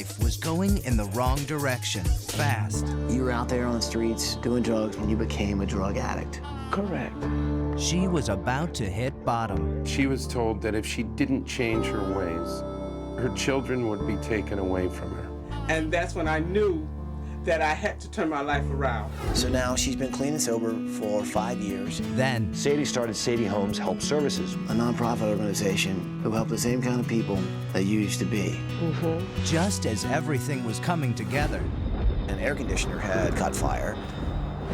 life was going in the wrong direction, fast. You were out there on the streets doing drugs when you became a drug addict. Correct. She was about to hit bottom. She was told that if she didn't change her ways, her children would be taken away from her. And that's when I knew that I had to turn my life around. So now she's been clean and sober for 5 years. Then Sadie started Sadie Holmes Help Services, A nonprofit organization who help the same kind of people that you used to be. just as everything was coming together, An air conditioner had caught fire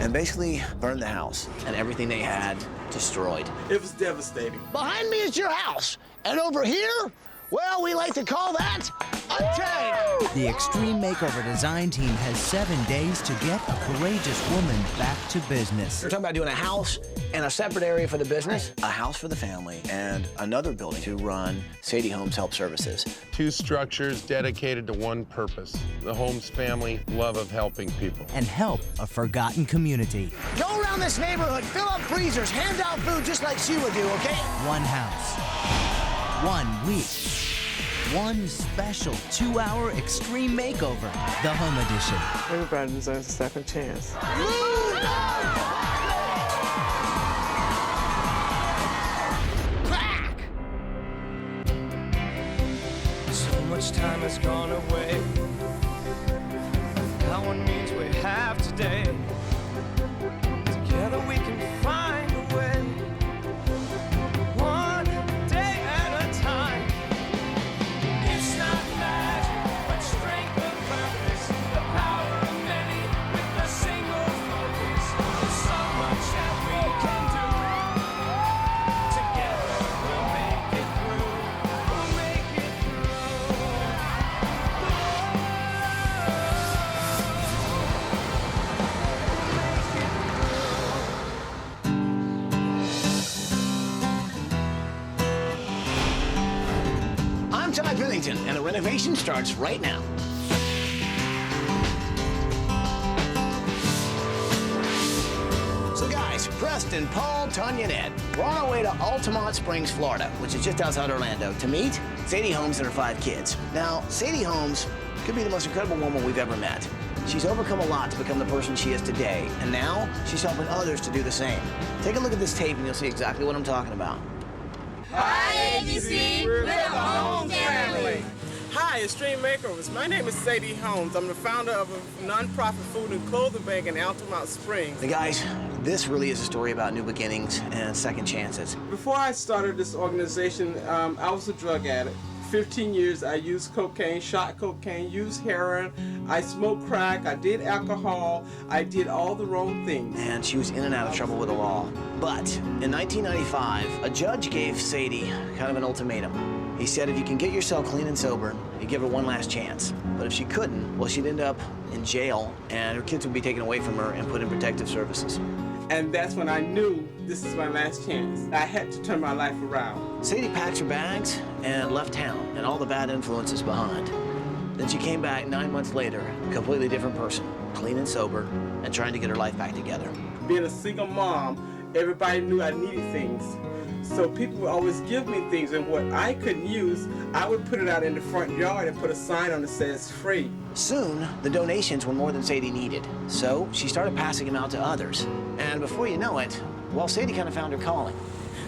and basically burned the house, and everything they had destroyed. It was devastating. Behind me is your house, and over here, well, we like to call that untamed. the Extreme Makeover design team has 7 days to get a courageous woman back to business. We're talking about doing a house and a separate area for the business, a house for the family, and another building to run Sadie Holmes Help Services. 2 structures dedicated to one purpose, the Holmes family love of helping people. And help a forgotten community. Go around this neighborhood, fill up freezers, hand out food just like she would do, okay? One house, 1 week, one special 2-hour extreme makeover, the home edition. Everybody deserves a second chance. Crack! So much time has gone away. Now one means we have today. Together we can find a way. One day at a time. It's not magic, but strength of purpose. The power of many with a single focus. There's so much that we can do. Together we'll make it through. We'll make it I'm Todd Pennington, and the renovation starts right now. So guys, Preston, Paul, Tanya, and Ed, we're on our way to Altamonte Springs, Florida, which is just outside Orlando, to meet Sadie Holmes and her 5 kids. Now, Sadie Holmes could be the most incredible woman we've ever met. She's overcome a lot to become the person she is today, and now she's helping others to do the same. Take a look at this tape and you'll see exactly what I'm talking about. Hi, Extreme Makeovers. My name is Sadie Holmes. I'm the founder of a nonprofit food and clothing bank in Altamonte Springs. Hey guys, this really is a story about new beginnings and second chances. Before I started this organization, I was a drug addict. 15 years I used cocaine, shot cocaine, used heroin, I smoked crack, I did alcohol, I did all the wrong things. And she was in and out of trouble with the law. But in 1995, a judge gave Sadie kind of an ultimatum. He said if you can get yourself clean and sober, you give her one last chance. But if she couldn't, well, she'd end up in jail and her kids would be taken away from her and put in protective services. And that's when I knew this is my last chance. I had to turn my life around. Sadie packed her bags and left town and all the bad influences behind. Then she came back 9 months later, a completely different person, clean and sober, and trying to get her life back together. Being a single mom, everybody knew I needed things. So people would always give me things, and what I couldn't use, I would put it out in the front yard and put a sign on that says free. Soon, the donations were more than Sadie needed, so she started passing them out to others. And before you know it, well, Sadie kind of found her calling.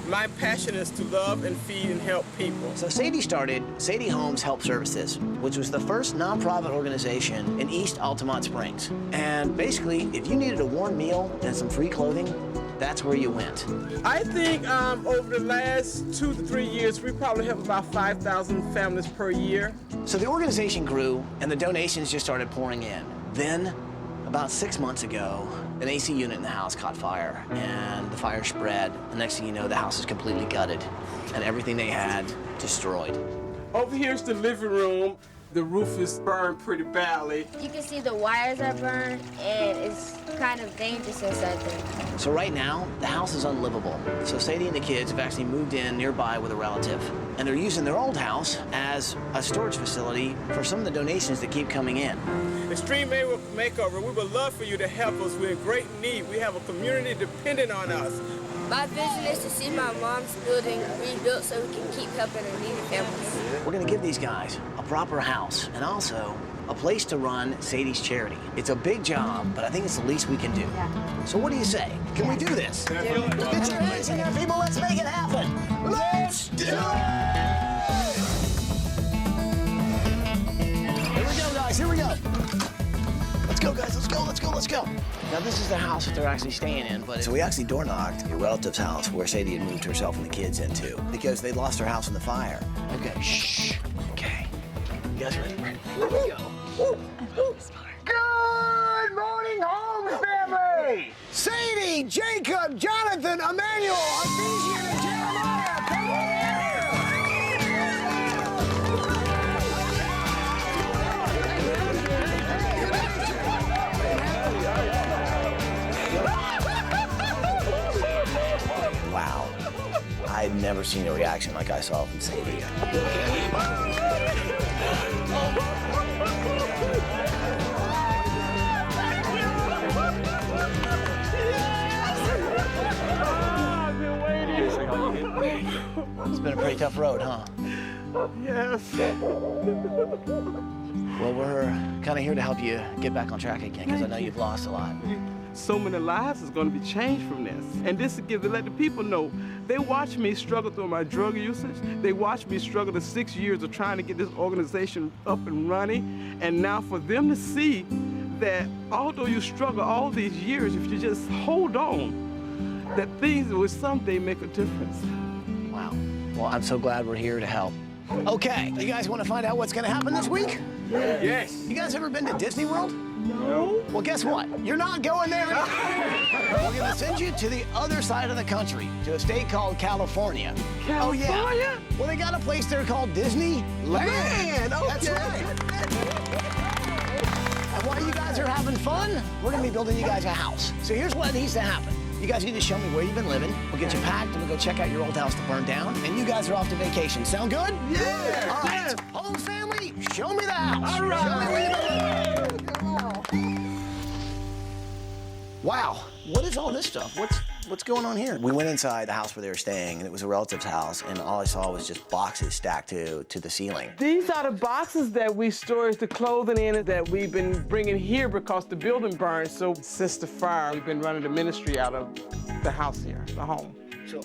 My passion is to love and feed and help people. So Sadie started Sadie Holmes Help Services, which was the first nonprofit organization in East Altamonte Springs. And basically, if you needed a warm meal and some free clothing, that's where you went. I think over the last 2 to 3 years, we probably have about 5,000 families per year. So the organization grew, and the donations just started pouring in. Then, about 6 months ago, an AC unit in the house caught fire, and the fire spread. The next thing you know, the house is completely gutted, and everything they had destroyed. Over here's the living room. The roof is burned pretty badly. You can see the wires are burned, and it's kind of dangerous inside there. So right now, the house is unlivable. So Sadie and the kids have actually moved in nearby with a relative, and they're using their old house as a storage facility for some of the donations that keep coming in. Extreme Makeover, we would love for you to help us. We're in great need. We have a community dependent on us. My vision is to see my mom's building rebuilt so we can keep helping the needy families. We're gonna give these guys a proper house and also a place to run Sadie's charity. It's a big job, but I think it's the least we can do. Yeah. So what do you say? Can we do this? Get your hands in there, people. Let's make it happen. Let's do it! Here we go, guys. Here we go. Let's go, guys. Let's go, let's go, let's go. Now, this is the house that they're actually staying in, but so we actually door knocked your relative's house where Sadie had moved herself and the kids into because they lost their house in the fire. Okay, shh. Okay. You guys ready? Here we go. Good morning, Holmes family! Sadie, Jacob, Jonathan, Emmanuel, Ephesian, and Jeremiah, come on here! Wow. I'd never seen a reaction like I saw from Sadie. It's been a pretty tough road, huh? Yes. Well, we're kind of here to help you get back on track again, because I know you've lost a lot. So many lives is going to be changed from this. And this is to let the people know, they watch me struggle through my drug usage. They watch me struggle the 6 years of trying to get this organization up and running. And now for them to see that although you struggle all these years, if you just hold on, that things will someday make a difference. Wow. Well, I'm so glad we're here to help. Okay, you guys want to find out what's going to happen this week? Yes. You guys ever been to Disney World? No. Well, guess what? You're not going there. We're going to send you to the other side of the country, to a state called California. California? Oh, yeah. Well, they got a place there called Disneyland. Okay. That's right. And while you guys are having fun, we're going to be building you guys a house. So here's what needs to happen. You guys need to show me where you've been living. We'll get you packed and we'll go check out your old house to burn down. And you guys are off to vacation. Sound good? Yeah. All right. Holmes family, show me the house. All right. Show me where you've been living. Wow. What is all this stuff? What's going on here? We went inside the house where they were staying, and it was a relative's house, and all I saw was just boxes stacked to the ceiling. These are the boxes that we store the clothing in that we've been bringing here because the building burned. So since the fire, we've been running the ministry out of the house here, the home.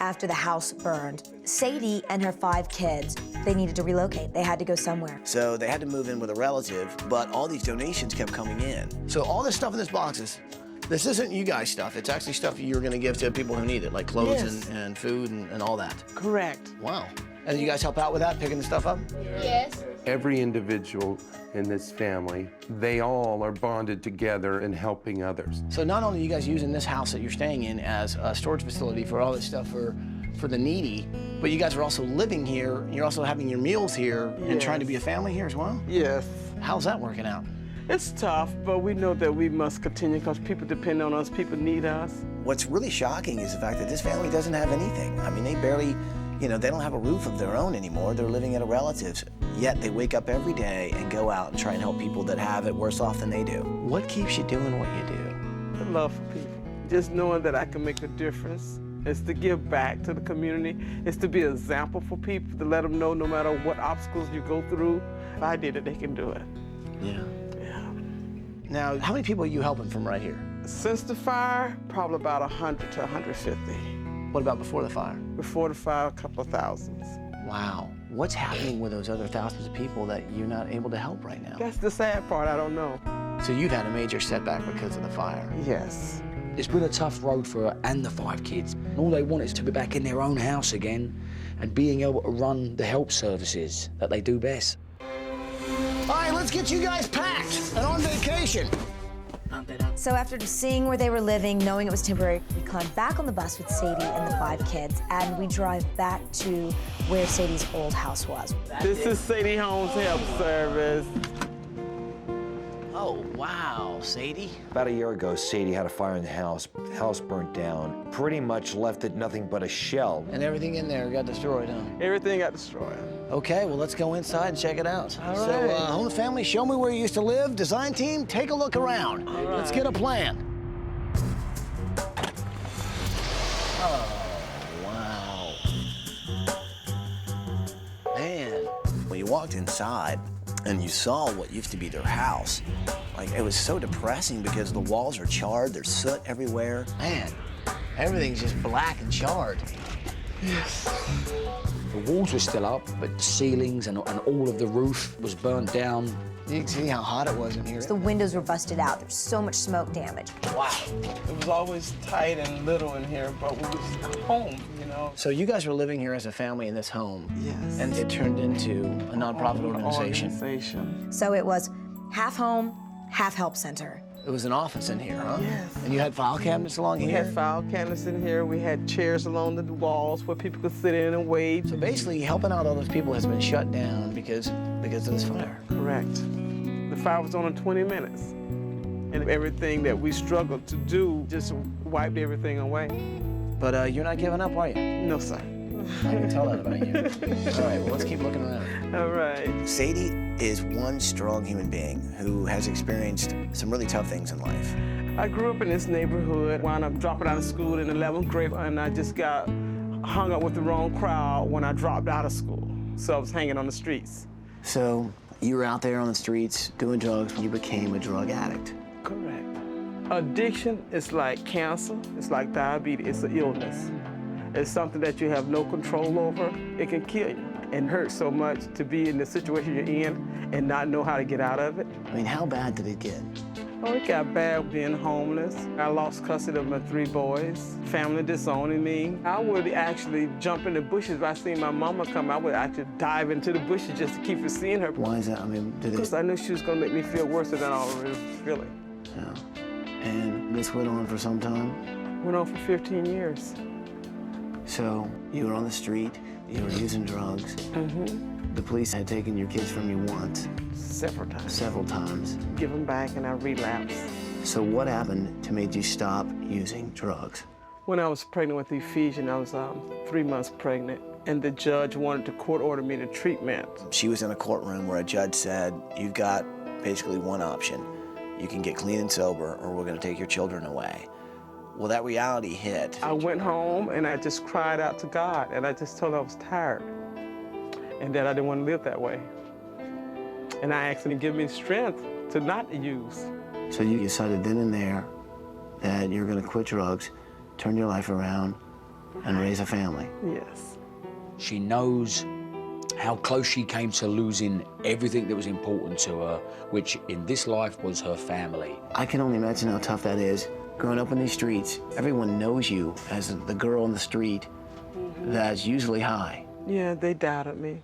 After the house burned, Sadie and her 5 kids, they needed to relocate. They had to go somewhere. So they had to move in with a relative, but all these donations kept coming in. So all this stuff in this boxes, this isn't you guys' stuff. It's actually stuff you're going to give to people who need it, like clothes Yes. and food and all that. Correct. Wow. And you guys help out with that, picking the stuff up? Yes. Every individual in this family, they all are bonded together in helping others. So not only are you guys using this house that you're staying in as a storage facility for all this stuff for the needy, but you guys are also living here, and you're also having your meals here and trying to be a family here as well? Yes. How's that working out? It's tough, but we know that we must continue because people depend on us, people need us. What's really shocking is the fact that this family doesn't have anything. I mean, they barely, they don't have a roof of their own anymore. They're living at a relative's, yet they wake up every day and go out and try and help people that have it worse off than they do. What keeps you doing what you do? The love for people. Just knowing that I can make a difference. It's to give back to the community. It's to be an example for people, to let them know no matter what obstacles you go through, if I did it, they can do it. Yeah. Yeah. Now, how many people are you helping from right here? Since the fire, probably about 100 to 150. What about before the fire? Before the fire, a couple of thousands. Wow. What's happening with those other thousands of people that you're not able to help right now? That's the sad part, I don't know. So you've had a major setback because of the fire. Yes. It's been a tough road for her and the 5 kids. All they want is to be back in their own house again and being able to run the help services that they do best. All right, let's get you guys packed and on vacation. So after seeing where they were living, knowing it was temporary, we climbed back on the bus with Sadie and the 5 kids, and we drive back to where Sadie's old house was. This is Sadie Holmes Help Service. Oh, wow, Sadie. About a year ago, Sadie had a fire in the house. The house burnt down. Pretty much left it nothing but a shell. And everything in there got destroyed, huh? Everything got destroyed. Okay, well, let's go inside and check it out. All So, right. Holmes family, show me where you used to live. Design team, take a look around. Let's get a plan. Oh, wow. Man, when you walked inside, and you saw what used to be their house, like, it was so depressing because the walls are charred, there's soot everywhere. Man, everything's just black and charred. The walls were still up, but the ceilings and all of the roof was burnt down. You can see how hot it was in here. The windows were busted out. There's so much smoke damage. Wow. It was always tight and little in here, but we was home, you know. So you guys were living here as a family in this home. Yes. And it turned into a nonprofit organization. So it was half home, half help center. It was an office in here, huh? Yes. And you had file cabinets along We here? had file cabinets in here. We had chairs along the walls where people could sit in and wait. So basically, helping out all those people has been shut down because of this fire. Correct. The fire was on in 20 minutes. And everything that we struggled to do just wiped everything away. But you're not giving up, are you? No, sir. I can tell that about you. All right, well, let's keep looking around. All right. Sadie is one strong human being who has experienced some really tough things in life. I grew up in this neighborhood, wound up dropping out of school in 11th grade, and I just got hung up with the wrong crowd when I dropped out of school. So I was hanging on the streets. So you were out there on the streets doing drugs when you became a drug addict. Correct. Addiction is like cancer, it's like diabetes, it's an illness. It's something that you have no control over. It can kill you and hurt so much to be in the situation you're in and not know how to get out of it. I mean, how bad did it get? Oh, it got bad being homeless. I lost custody of my 3 boys, family disowning me. I would actually jump in the bushes. If I seen my mama come, I would actually dive into the bushes just to keep from seeing her. Why is that? I mean, did it? Because I knew she was gonna make me feel worse than I already was feeling. Yeah. And this went on for some time? Went on for 15 years. So you were on the street, you were using drugs. The police had taken your kids from you once. Several times. Several times. Give them back and I relapsed. So what happened to make you stop using drugs? When I was pregnant with Ephesian, I was 3 months pregnant, and the judge wanted to court order me to treatment. She was in a courtroom where a judge said, you've got basically one option. You can get clean and sober, or we're gonna take your children away. Well, that reality hit. I went home and I just cried out to God, and I just told him I was tired and that I didn't want to live that way. And I asked him to give me strength to not use. So you decided then and there that you're gonna quit drugs, turn your life around, and raise a family. Yes. She knows how close she came to losing everything that was important to her, which in this life was her family. I can only imagine how tough that is. Growing up in these streets, everyone knows you as the girl on the street that's usually high. Yeah, they doubted me.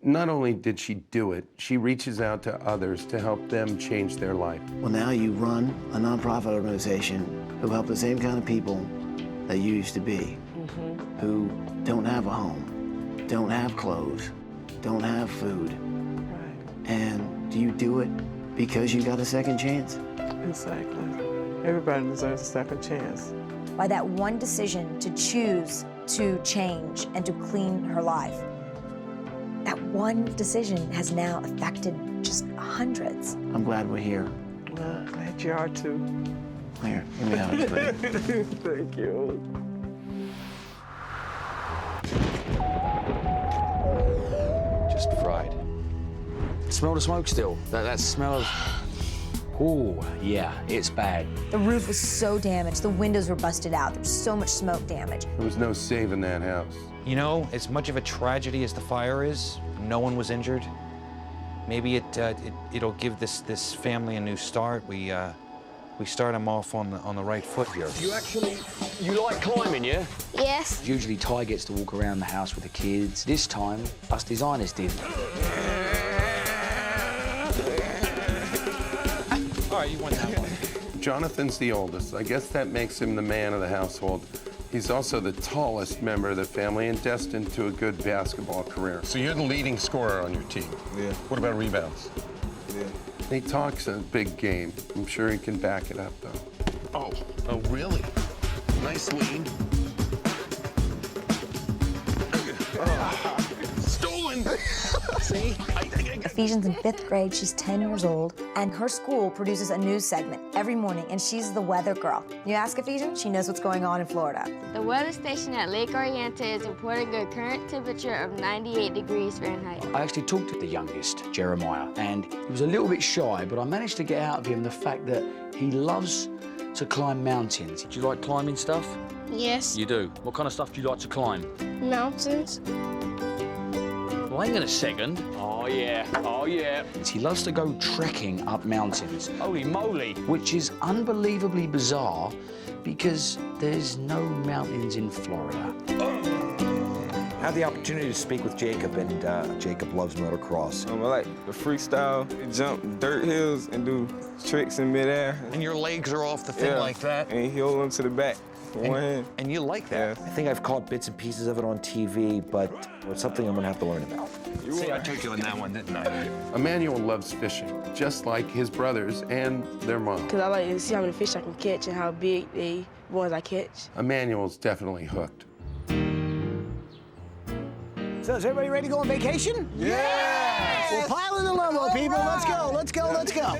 Not only did she do it, she reaches out to others to help them change their life. Well, now you run a nonprofit organization who help the same kind of people that you used to be, who don't have a home, don't have clothes, don't have food. Right. And do you do it because you got a second chance? Exactly. Everybody deserves a second chance. By that one decision to choose to change and to clean her life, that one decision has now affected just hundreds. I'm glad we're here. Glad you are too. Here, let me have it. Thank you. Just fried. Smell the smoke still. That smell of... Ooh, yeah, it's bad. The roof was so damaged, the windows were busted out, there was so much smoke damage. There was no saving that house. You know, as much of a tragedy as the fire is, no one was injured. Maybe it'll give this family a new start. We start them off on the right foot here. You like climbing, yeah? Yes. Usually Ty gets to walk around the house with the kids. This time, us designers did. All right, you won that one. Jonathan's the oldest. I guess that makes him the man of the household. He's also the tallest member of the family and destined to a good basketball career. So you're the leading scorer on your team? Yeah. What about rebounds? Yeah. He talks a big game. I'm sure he can back it up, though. Oh, really? Nice lead. Stolen! See? Ephesians in 5th grade, she's 10 years old, and her school produces a news segment every morning, and she's the weather girl. You ask Ephesians, she knows what's going on in Florida. The weather station at Lake Oriente is reporting a current temperature of 98 degrees Fahrenheit. I actually talked to the youngest, Jeremiah, and he was a little bit shy, but I managed to get out of him the fact that he loves to climb mountains. Do you like climbing stuff? Yes. You do? What kind of stuff do you like to climb? Mountains. Well, hang on a second. Oh, yeah. Oh, yeah. He loves to go trekking up mountains. Holy moly. Which is unbelievably bizarre because there's no mountains in Florida. I had the opportunity to speak with Jacob, and Jacob loves motocross. I like the freestyle, jump dirt hills and do tricks in midair. And your legs are off the thing like that? And he hold them to the back with one hand. And you like that? I think I've caught bits and pieces of it on TV, but it's something I'm gonna have to learn about. See, I took you on that one, didn't I? Emmanuel loves fishing, just like his brothers and their mom. Because I like to see how many fish I can catch and how big the ones I catch. Emmanuel's definitely hooked. So is everybody ready to go on vacation? Yes! Well, pile in the limo, people. Let's go, let's go, let's go.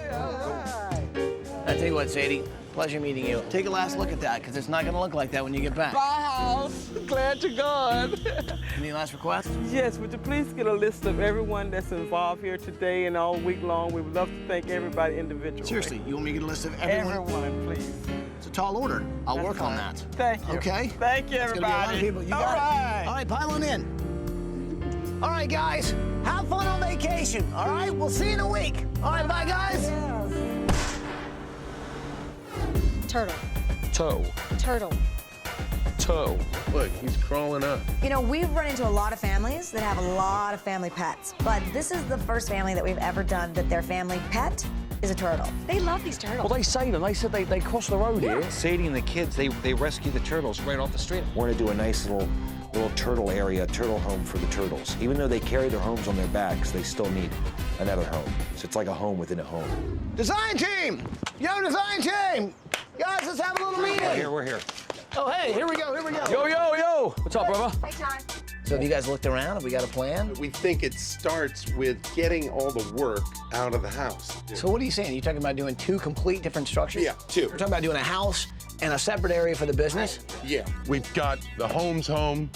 I tell you what, Sadie, pleasure meeting you. Take a last look at that, because it's not going to look like that when you get back. Bye, house. Glad you're gone. Any last requests? Yes, would you please get a list of everyone that's involved here today and all week long? We would love to thank everybody individually. Seriously, you want me to get a list of everyone? Everyone, please. It's a tall order. I'll work on that. Thank you. Okay? Thank you, It's gonna be a lot of everybody. people. You got it. All right, pile on in. All right, guys, have fun on vacation. All right, we'll see you in a week. All right, bye, guys. Turtle. Toe. Turtle. Toe. Look, he's crawling up. You know, we've run into a lot of families that have a lot of family pets, but this is the first family that we've ever done that their family pet is a turtle. They love these turtles. Well, they say them. They said they cross the road here. Sadie and the kids, they rescue the turtles right off the street. We're gonna do a nice little turtle area, turtle home for the turtles. Even though they carry their homes on their backs, they still need another home. So it's like a home within a home. Design team! Yo, design team! Guys, let's have a little meeting. We're here. Oh, hey, here we go, here we go. Yo, yo, yo! What's up, brother? Hey, John. So have you guys looked around? Have we got a plan? We think it starts with getting all the work out of the house. So what are you saying? You talking about doing two complete different structures? Yeah, two. We're talking about doing a house and a separate area for the business? Yeah. We've got the Holmes home,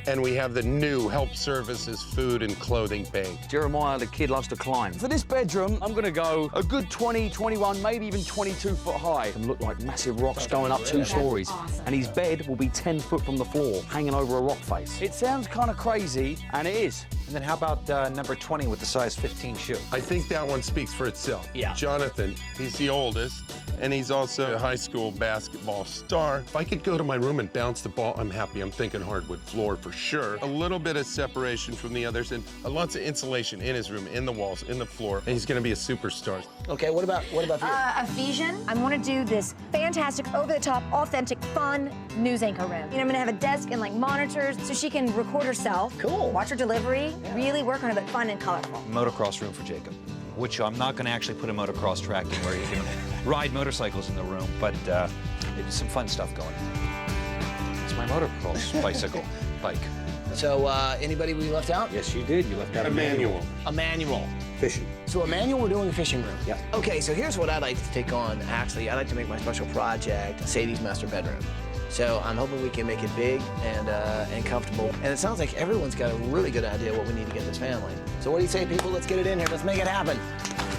and we have the new Help Services food and clothing bank. Jeremiah, the kid, loves to climb. For this bedroom, I'm gonna go a good 20, 21, maybe even 22 foot high. It can look like massive rocks going up 2 stories. Awesome. And his bed will be 10 foot from the floor, hanging over a rock face. It sounds kind of crazy, and it is. And then how about number 20 with the size 15 shoe? I think that one speaks for itself. Yeah. Jonathan, he's the oldest, and he's also a high school basketball star. If I could go to my room and bounce the ball, I'm happy. I'm thinking hardwood floor for sure. A little bit of separation from the others, and lots of insulation in his room, in the walls, in the floor. And he's gonna be a superstar. Okay, what about you? Ephesian, I want to do this fantastic, over-the-top, authentic, fun news anchor room. And I'm going to have a desk and, like, monitors so she can record herself. Cool. Watch her delivery, really work on it, but fun and colorful. Motocross room for Jacob, which I'm not going to actually put a motocross track in where you can ride motorcycles in the room, but there's some fun stuff going on. It's my motocross bike. So, anybody we left out? Yes, you did. You left out Emmanuel. Emmanuel. Fishing. So, Emmanuel, we're doing a fishing room. Yeah. Okay, so here's what I'd like to take on. Actually, I'd like to make my special project Sadie's master bedroom. So I'm hoping we can make it big and comfortable. And it sounds like everyone's got a really good idea what we need to get this family. So what do you say, people? Let's get it in here. Let's make it happen.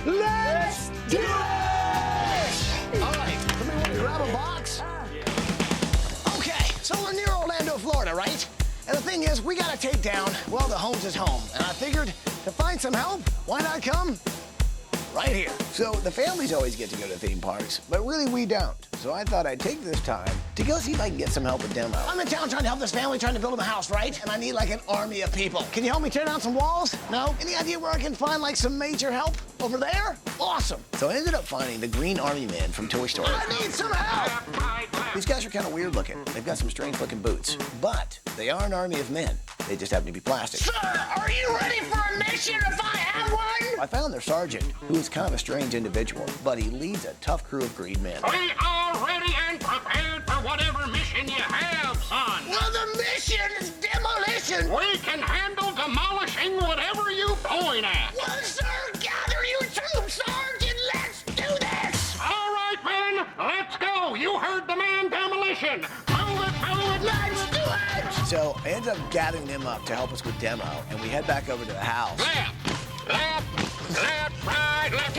Let's do it! All right, somebody want to grab a box? Okay, so we're near Orlando, Florida, right? And the thing is, we got to take down, well, the Holmes is home. And I figured to find some help, why not come right here? So the families always get to go to theme parks, but really we don't. So I thought I'd take this time to go see if I can get some help with demo. I'm in town trying to help this family trying to build them a house, right? And I need like an army of people. Can you help me tear down some walls? No? Any idea where I can find like some major help? Over there? Awesome. So I ended up finding the Green Army Man from Toy Story. I need some help! These guys are kind of weird looking. They've got some strange looking boots, but they are an army of men. They just happen to be plastic. Sir, are you ready for a mission if I have one? I found their sergeant, who is kind of a strange individual, but he leads a tough crew of greed men. We are ready and prepared for whatever mission you have, son. Well, the mission is demolition. We can handle demolishing whatever Demolition! Move it, let's do it! So I ended up gathering them up to help us with demo, and we head back over to the house. Left, right, left,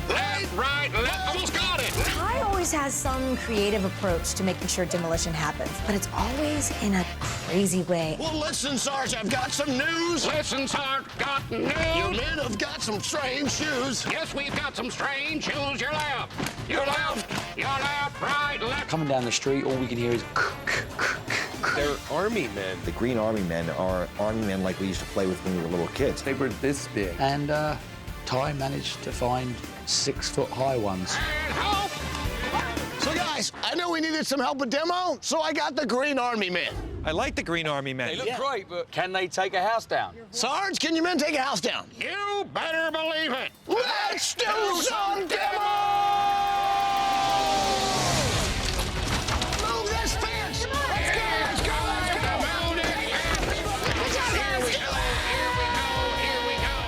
left, right, left. Almost got it. Ty always has some creative approach to making sure demolition happens, but it's always in a crazy way. Well, listen, Sarge, I've got some news. Listen, Sarge, got news. You men have got some strange shoes. Yes, we've got some strange shoes. Your left, right, left. Coming down the street, all we can hear is They're army men. The Green Army Men are army men like we used to play with when we were little kids. They were this big. and Ty managed to find 6-foot-high ones. So guys, I know we needed some help with demo, so I got the Green Army Men. I like the Green Army Men. They look great, but can they take a house down? Sarge, can you men take a house down? You better believe it. Let's do some demo! Move this fence! Let's go!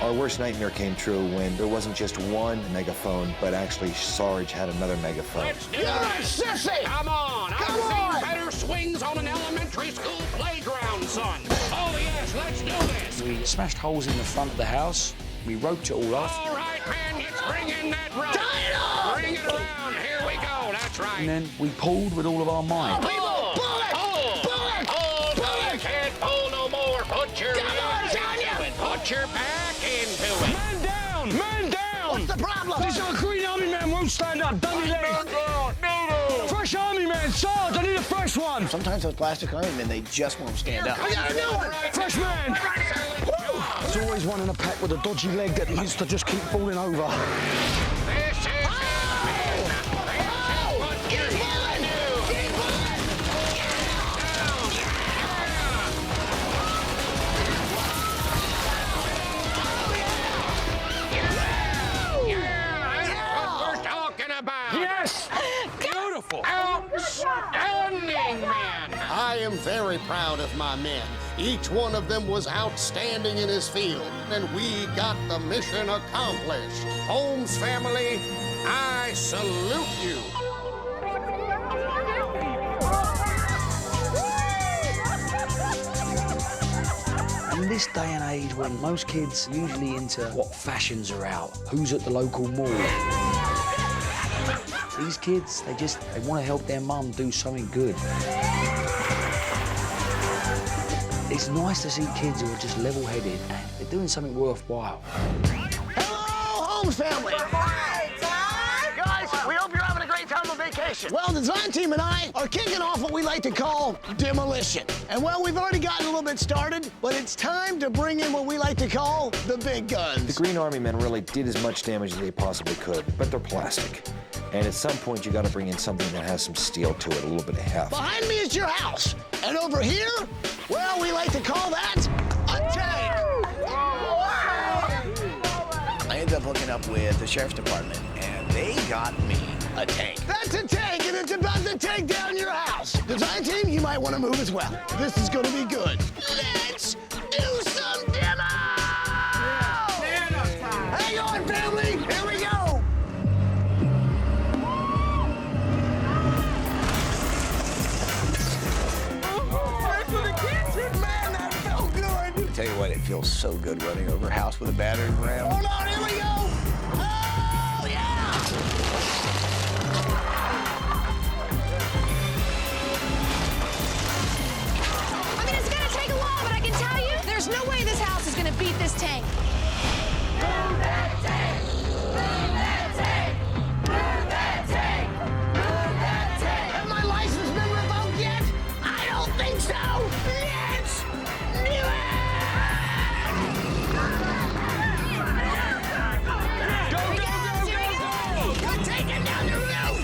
Our worst nightmare came true when there wasn't just one megaphone, but actually Sarge had another megaphone. You're a sissy! Come on! I've seen better swings on an elementary school playground, son. Oh, yes, let's do this. We smashed holes in the front of the house. We roped it all off. All right, man, let's bring in that rope. Tie it on! Bring it around. Here we go. That's right. And then we pulled with all of our might. Pull it! Can't pull no more. Put your back into it. Put your back into it. Man down! Man down! What's the problem? This our Green Army Man won't stand up. Dummy leg. Fresh Army Man, Sarge, I need a fresh one. Sometimes those plastic Army Men, they just won't stand up. I got a new one. Fresh man. There's always one in a pack with a dodgy leg that wants to just keep falling over. This is it, man. What you're here to do. Yes! Beautiful! Outstanding, man! I am very proud of my men. Each one of them was outstanding in his field, and we got the mission accomplished. Holmes family, I salute you. In this day and age when most kids are usually into what fashions are out, who's at the local mall. These kids, they want to help their mum do something good. It's nice to see kids who are just level-headed and they're doing something worthwhile. Hello, Holmes family! Hi, Todd! Guys, we hope you're having a great time on vacation. Well, the design team and I are kicking off what we like to call demolition. And well, we've already gotten a little bit started, but it's time to bring in what we like to call the big guns. The Green Army Men really did as much damage as they possibly could, but they're plastic. And at some point, you got to bring in something that has some steel to it, a little bit of heft. Behind me is your house. And over here, well, we like to call that a tank. I ended up hooking up with the sheriff's department, and they got me a tank. That's a tank, and it's about to take down your house. Design team, you might want to move as well. This is going to be good. Let's do some demo! Hang on, family. Here we go. Man, that felt good. Tell you what, it feels so good running over a house with a battering ram. Hold on, here we go. Oh, yeah! I mean, it's gonna take a while, but I can tell you, there's no way this house is gonna beat this tank. Move that tank! Move that tank! Move that tank! Move that tank! Has my license been revoked yet? I don't think so. Let's do it! Go! We're taking down the roof!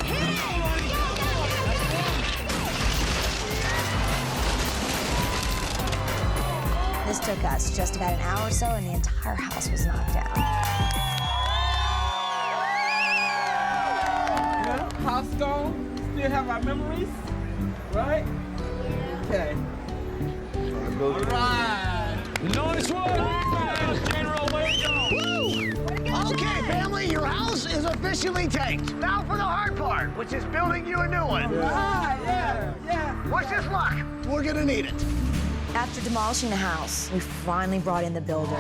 This took us just about an hour or so, and the entire house was knocked down. Yeah, house gone. Still have our memories, right? Okay. All right. Nice one! General, way to go! Woo! Okay, family, your house is officially tanked. Now for the hard part, which is building you a new one. Yeah. Wish us luck. We're gonna need it. After demolishing the house, we finally brought in the builder.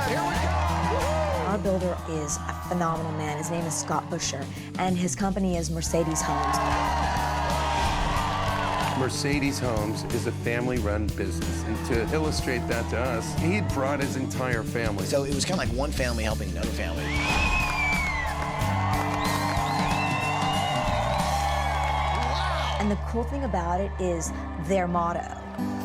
Here we go. Our builder is a phenomenal man. His name is Scott Busher, and his company is Mercedes Homes. Mercedes Homes is a family-run business, and to illustrate that to us, he brought his entire family. So it was kind of like one family helping another family. And the cool thing about it is their motto,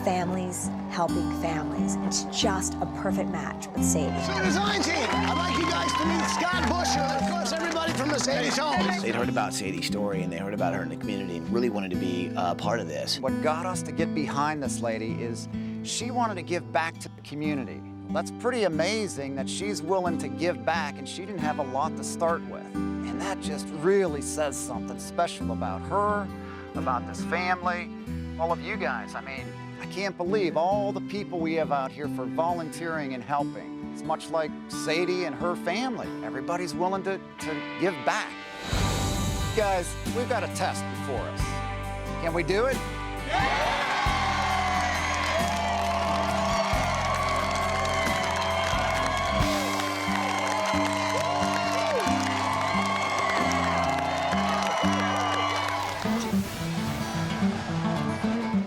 families helping families. It's just a perfect match with Sadie. So the design team, I'd like you guys to meet Scott Busher and, of course, everybody from Mercedes Homes. They'd heard about Sadie's story, and they heard about her in the community and really wanted to be part of this. What got us to get behind this lady is she wanted to give back to the community. That's pretty amazing that she's willing to give back, and she didn't have a lot to start with. And that just really says something special about her, about this family, all of you guys. I mean, I can't believe all the people we have out here for volunteering and helping. It's much like Sadie and her family. Everybody's willing to give back. Guys, we've got a test before us. Can we do it?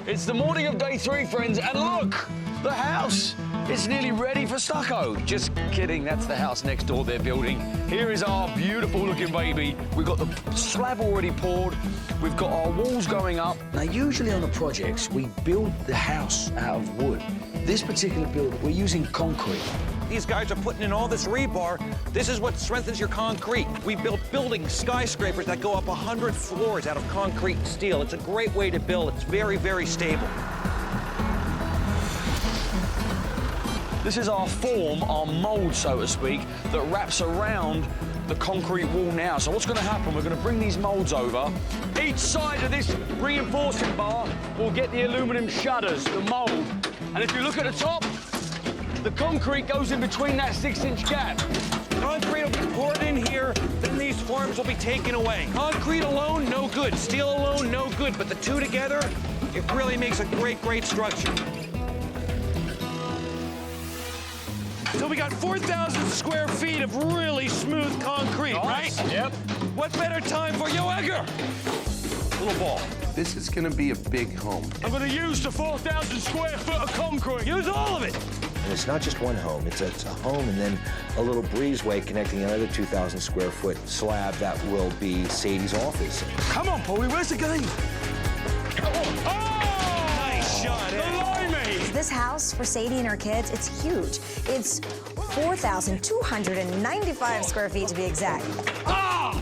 It's the morning of day 3, friends, and look! The house is nearly ready for stucco. Just kidding, that's the house next door they're building. Here is our beautiful looking baby. We've got the slab already poured. We've got our walls going up. Now, usually on the projects, we build the house out of wood. This particular build, we're using concrete. These guys are putting in all this rebar. This is what strengthens your concrete. We built buildings, skyscrapers that go up 100 floors out of concrete and steel. It's a great way to build. It's very, very stable. This is our form, our mold, so to speak, that wraps around the concrete wall now. So what's going to happen, we're going to bring these molds over. Each side of this reinforcing bar will get the aluminum shutters, the mold. And if you look at the top, the concrete goes in between that 6-inch gap. Concrete will be poured in here, then these forms will be taken away. Concrete alone, no good. Steel alone, no good. But the two together, it really makes a great, great structure. So we got 4,000 square feet of really smooth concrete, right? Yep. What better time for Yo Edgar? Little ball. This is gonna be a big home. I'm gonna use the 4,000 square foot of concrete. Use all of it. And it's not just one home, it's a home and then a little breezeway connecting another 2,000 square foot slab that will be Sadie's office. Come on, Paulie, where's the game? Oh! Nice shot, Blimey! This house for Sadie and her kids, it's huge. It's 4,295 square feet to be exact. Ah!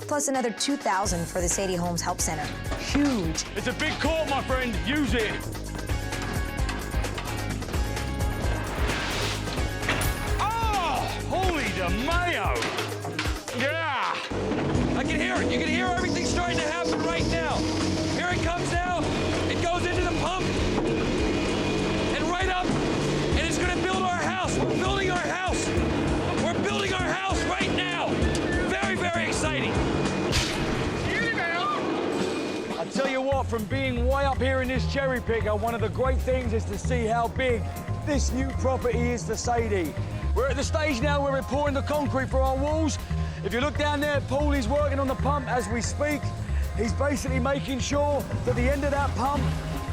Plus another 2,000 for the Sadie Holmes Help Center. Huge. It's a big court, my friend. Use it. Holy DeMayo! Yeah! I can hear it. You can hear everything starting to happen right now. Here it comes now. It goes into the pump. And right up. And it's going to build our house. We're building our house. We're building our house right now. Very, very exciting. I tell you what, from being way up here in this cherry picker, one of the great things is to see how big this new property is for Sadie. We're at the stage now where we're pouring the concrete for our walls. If you look down there, Paulie's working on the pump as we speak. He's basically making sure that the end of that pump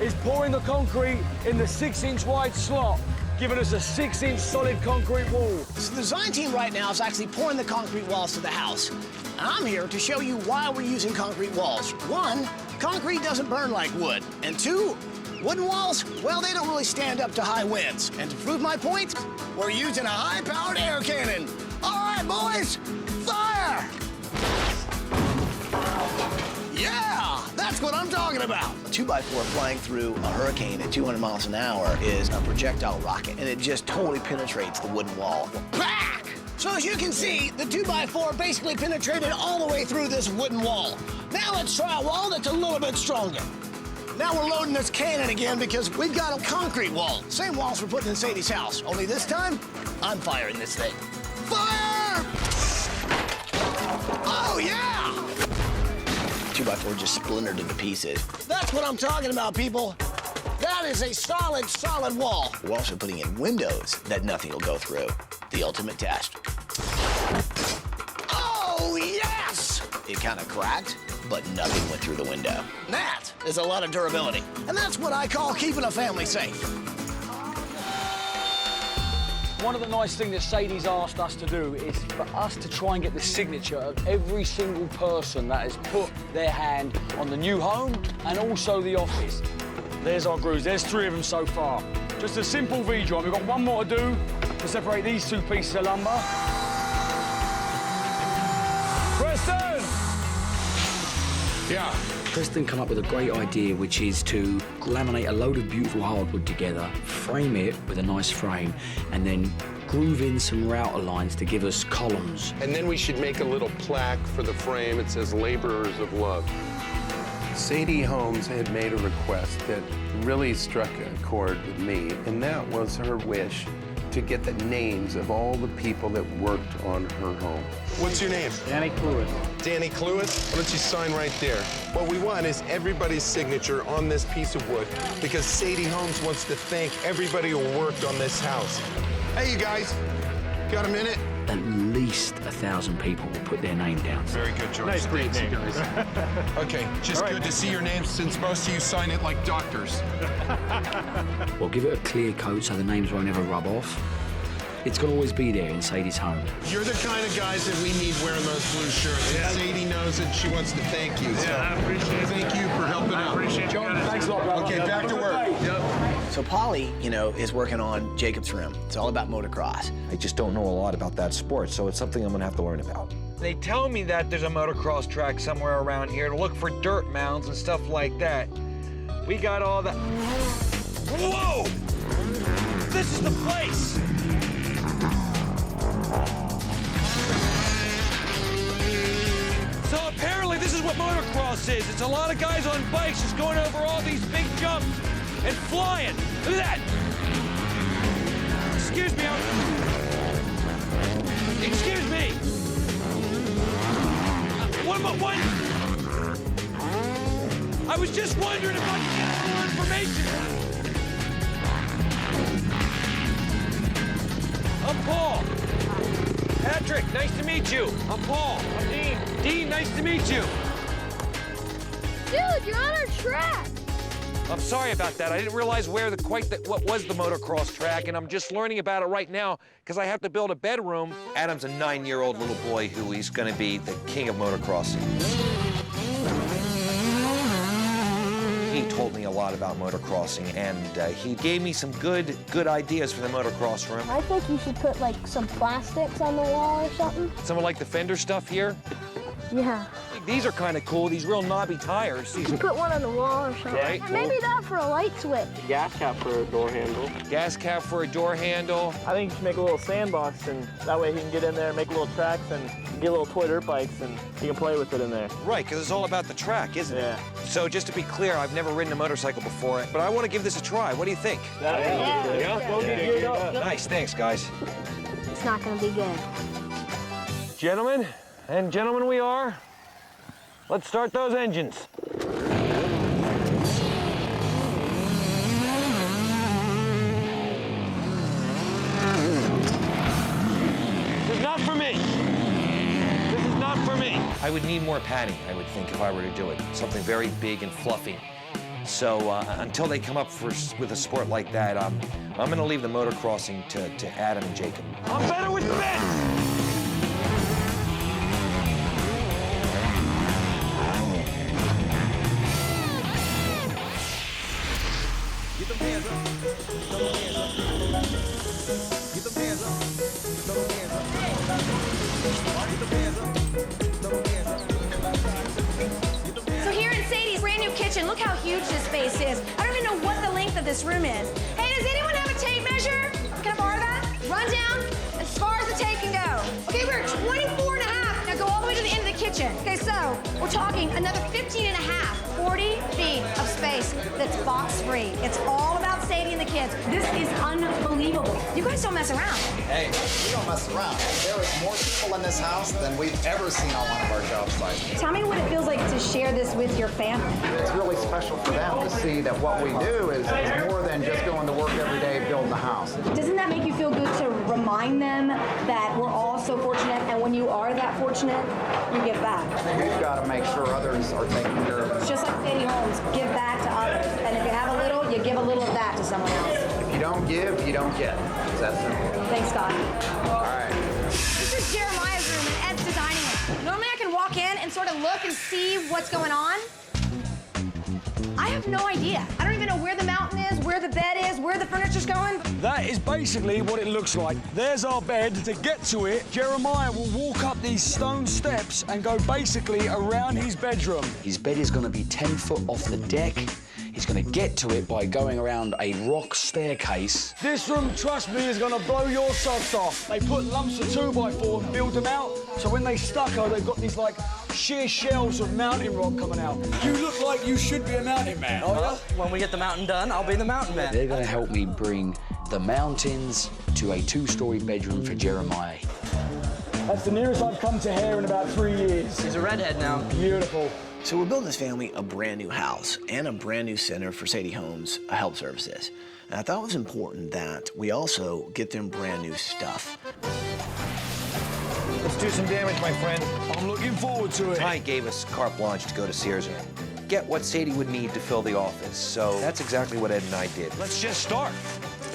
is pouring the concrete in the 6-inch wide slot, giving us a 6-inch solid concrete wall. So the design team right now is actually pouring the concrete walls to the house. And I'm here to show you why we're using concrete walls. 1, concrete doesn't burn like wood. And 2, wooden walls, well, they don't really stand up to high winds. And to prove my point, we're using a high-powered air cannon. All right, boys, fire! Yeah, that's what I'm talking about. A 2x4 flying through a hurricane at 200 miles an hour is a projectile rocket, and it just totally penetrates the wooden wall. Back! So as you can see, the 2x4 basically penetrated all the way through this wooden wall. Now let's try a wall that's a little bit stronger. Now we're loading this cannon again because we've got a concrete wall. Same walls we're putting in Sadie's house, only this time, I'm firing this thing. Fire! Oh, yeah! 2x4 just splintered to pieces. That's what I'm talking about, people. That is a solid wall. We're also putting in windows that nothing will go through. The ultimate test. Oh, yes! It kind of cracked, but nothing went through the window. That is a lot of durability. And that's what I call keeping a family safe. One of the nice things that Sadie's asked us to do is for us to try and get the signature of every single person that has put their hand on the new home and also the office. There's our grooves. There's 3 of them so far. Just a simple V-joint. We've got one more to do to separate these 2 pieces of lumber. Preston! Yeah. Preston come up with a great idea, which is to laminate a load of beautiful hardwood together, frame it with a nice frame, and then groove in some router lines to give us columns. And then we should make a little plaque for the frame. It says Laborers of Love. Sadie Holmes had made a request that really struck a chord with me, and that was her wish to get the names of all the people that worked on her home. What's your name? Danny Cluis. Danny Cluis? Why don't you sign right there? What we want is everybody's signature on this piece of wood because Sadie Holmes wants to thank everybody who worked on this house. Hey, you guys, got a minute? At least 1,000 people will put their name down. Very good, George. Nice Thanks, you guys. Okay, just good to see your names since most of you sign it like doctors. We'll give it a clear coat so the names won't ever rub off. It's going to always be there in Sadie's home. You're the kind of guys that we need wearing those blue shirts. And Sadie knows it. She wants to thank you. So I appreciate it. Thank you for helping out. John, thanks a lot, brother. Okay, back to work. So Polly, is working on Jacob's Rim. It's all about motocross. I just don't know a lot about that sport, so it's something I'm gonna have to learn about. They tell me that there's a motocross track somewhere around here to look for dirt mounds and stuff like that. We got all that. Whoa! This is the place! So apparently this is what motocross is. It's a lot of guys on bikes just going over all these big jumps and flying. Look at that! Excuse me, excuse me! What? I was just wondering if I could get more information. I'm Paul. Patrick, nice to meet you. I'm Paul. I'm Dean. Dean, nice to meet you. Dude, you're on our track. I'm sorry about that. I didn't realize what was the motocross track, and I'm just learning about it right now because I have to build a bedroom. Adam's a 9-year-old little boy who he's going to be the king of motocrossing. He told me a lot about motocrossing, and he gave me some good ideas for the motocross room. I think you should put like some plastics on the wall or something. Some of like the fender stuff here. Yeah. These are kind of cool, these real knobby tires. You should put one on the wall or something. Right. Maybe that for a light switch. Gas cap for a door handle. Gas cap for a door handle. I think you should make a little sandbox, and that way he can get in there and make little tracks and get little toy dirt bikes, and he can play with it in there. Right, because it's all about the track, isn't it? Yeah. So just to be clear, I've never ridden a motorcycle before, but I want to give this a try. What do you think? Yeah. Nice, thanks, guys. It's not gonna be good. Gentlemen, and gentlemen we are, let's start those engines. This is not for me. This is not for me. I would need more padding, I would think, if I were to do it. Something very big and fluffy. So until they come up with a sport like that, I'm going to leave the motocrossing to Adam and Jacob. I'm better with bits! So here in Sadie's brand new kitchen, look how huge this space is. I don't even know what the length of this room is. Hey, does anyone have a tape measure? Can I borrow that? Run down as far as the tape can go. Okay, we're at 24 and a half. Now go all the way to the end of the kitchen. Okay, so we're talking another 15 and a half, 40 feet of space. that's box-free. It's all about Sadie and the kids. This is unbelievable. You guys don't mess around. Hey, we don't mess around. There is more people in this house than we've ever seen on one of our job sites. Tell me what it feels like to share this with your family. It's really special for them to see that what we do is more than just going to work every day building a house. Doesn't that make you feel good to remind them that we're all so fortunate, and when you are that fortunate, you give back? We've got to make sure others are taken care of. It's just like Sadie Holmes, give back to others. And if you have a little, you give a little of that to someone else. If you don't give, you don't get. It's that simple. Thanks, Scott. All right. This is Jeremiah's room, and Ed's designing it. Normally I can walk in and sort of look and see what's going on. I have no idea. I don't even know where the mountain is, where the bed is, where the furniture's going. That is basically what it looks like. There's our bed. To get to it, Jeremiah will walk up these stone steps and go basically around his bedroom. His bed is going to be 10 foot off the deck. He's going to get to it by going around a rock staircase. This room, trust me, is going to blow your socks off. They put lumps of 2x4 and build them out, so when they stucco, they've got these, like, sheer shells of mountain rock coming out. You look like you should be a mountain man, are you? When we get the mountain done, I'll be the mountain man. They're going to help me bring the mountains to a 2-story bedroom for Jeremiah. That's the nearest I've come to hair in about 3 years. He's a redhead now. Beautiful. So we're building this family a brand new house and a brand new center for Sadie Holmes Help Services. And I thought it was important that we also get them brand new stuff. Let's do some damage, my friend. I'm looking forward to it. Ty gave us carte blanche to go to Sears and get what Sadie would need to fill the office. So that's exactly what Ed and I did. Let's just start.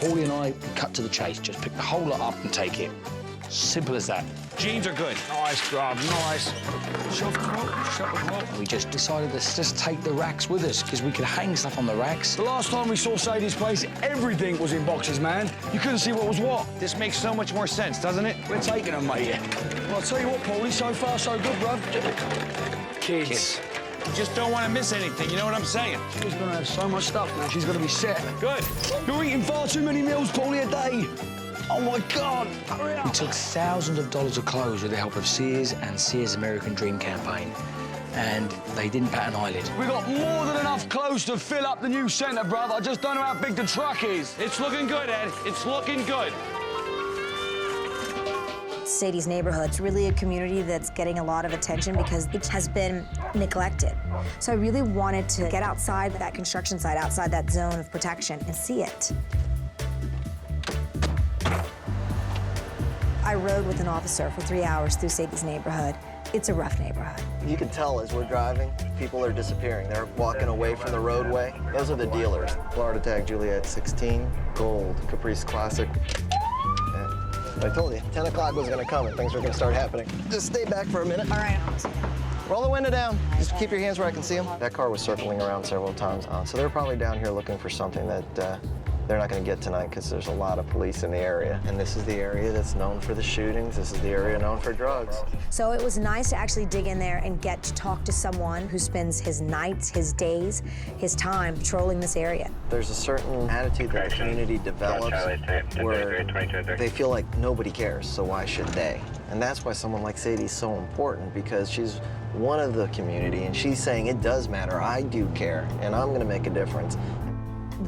Paulie and I cut to the chase. Just pick the whole lot up and take it. Simple as that. Jeans are good. Nice, Grub, nice. Shove the quote. We just decided to just take the racks with us because we could hang stuff on the racks. The last time we saw Sadie's place, everything was in boxes, man. You couldn't see what was what. This makes so much more sense, doesn't it? We're taking them, mate. Well, I'll tell you what, Paulie, so far so good, bruv. Kids. You just don't want to miss anything, you know what I'm saying? She's gonna have so much stuff, man. She's gonna be set. Good. You're eating far too many meals, Paulie, a day. Oh, my God. Hurry up. We took thousands of dollars of clothes with the help of Sears and Sears American Dream campaign, and they didn't bat an eyelid. We got more than enough clothes to fill up the new centre, bruv. I just don't know how big the truck is. It's looking good, Ed. It's looking good. Sadie's neighborhood's really a community that's getting a lot of attention because it has been neglected. So I really wanted to get outside that construction site, outside that zone of protection, and see it. I rode with an officer for 3 hours through Sadie's neighborhood. It's a rough neighborhood. You can tell as we're driving, people are disappearing. They're walking away from the roadway. Those are the dealers. Florida Tag Juliet 16, Gold, Caprice Classic. And I told you, 10 o'clock was gonna come and things were gonna start happening. Just stay back for a minute. All right. Roll the window down. Just keep your hands where I can see them. That car was circling around several times. So they're probably down here looking for something that they're not going to get tonight because there's a lot of police in the area. And this is the area that's known for the shootings. This is the area known for drugs. So it was nice to actually dig in there and get to talk to someone who spends his nights, his days, his time patrolling this area. There's a certain attitude that the community develops where they feel like nobody cares, so why should they? And that's why someone like Sadie's so important, because she's one of the community and she's saying it does matter, I do care, and I'm going to make a difference.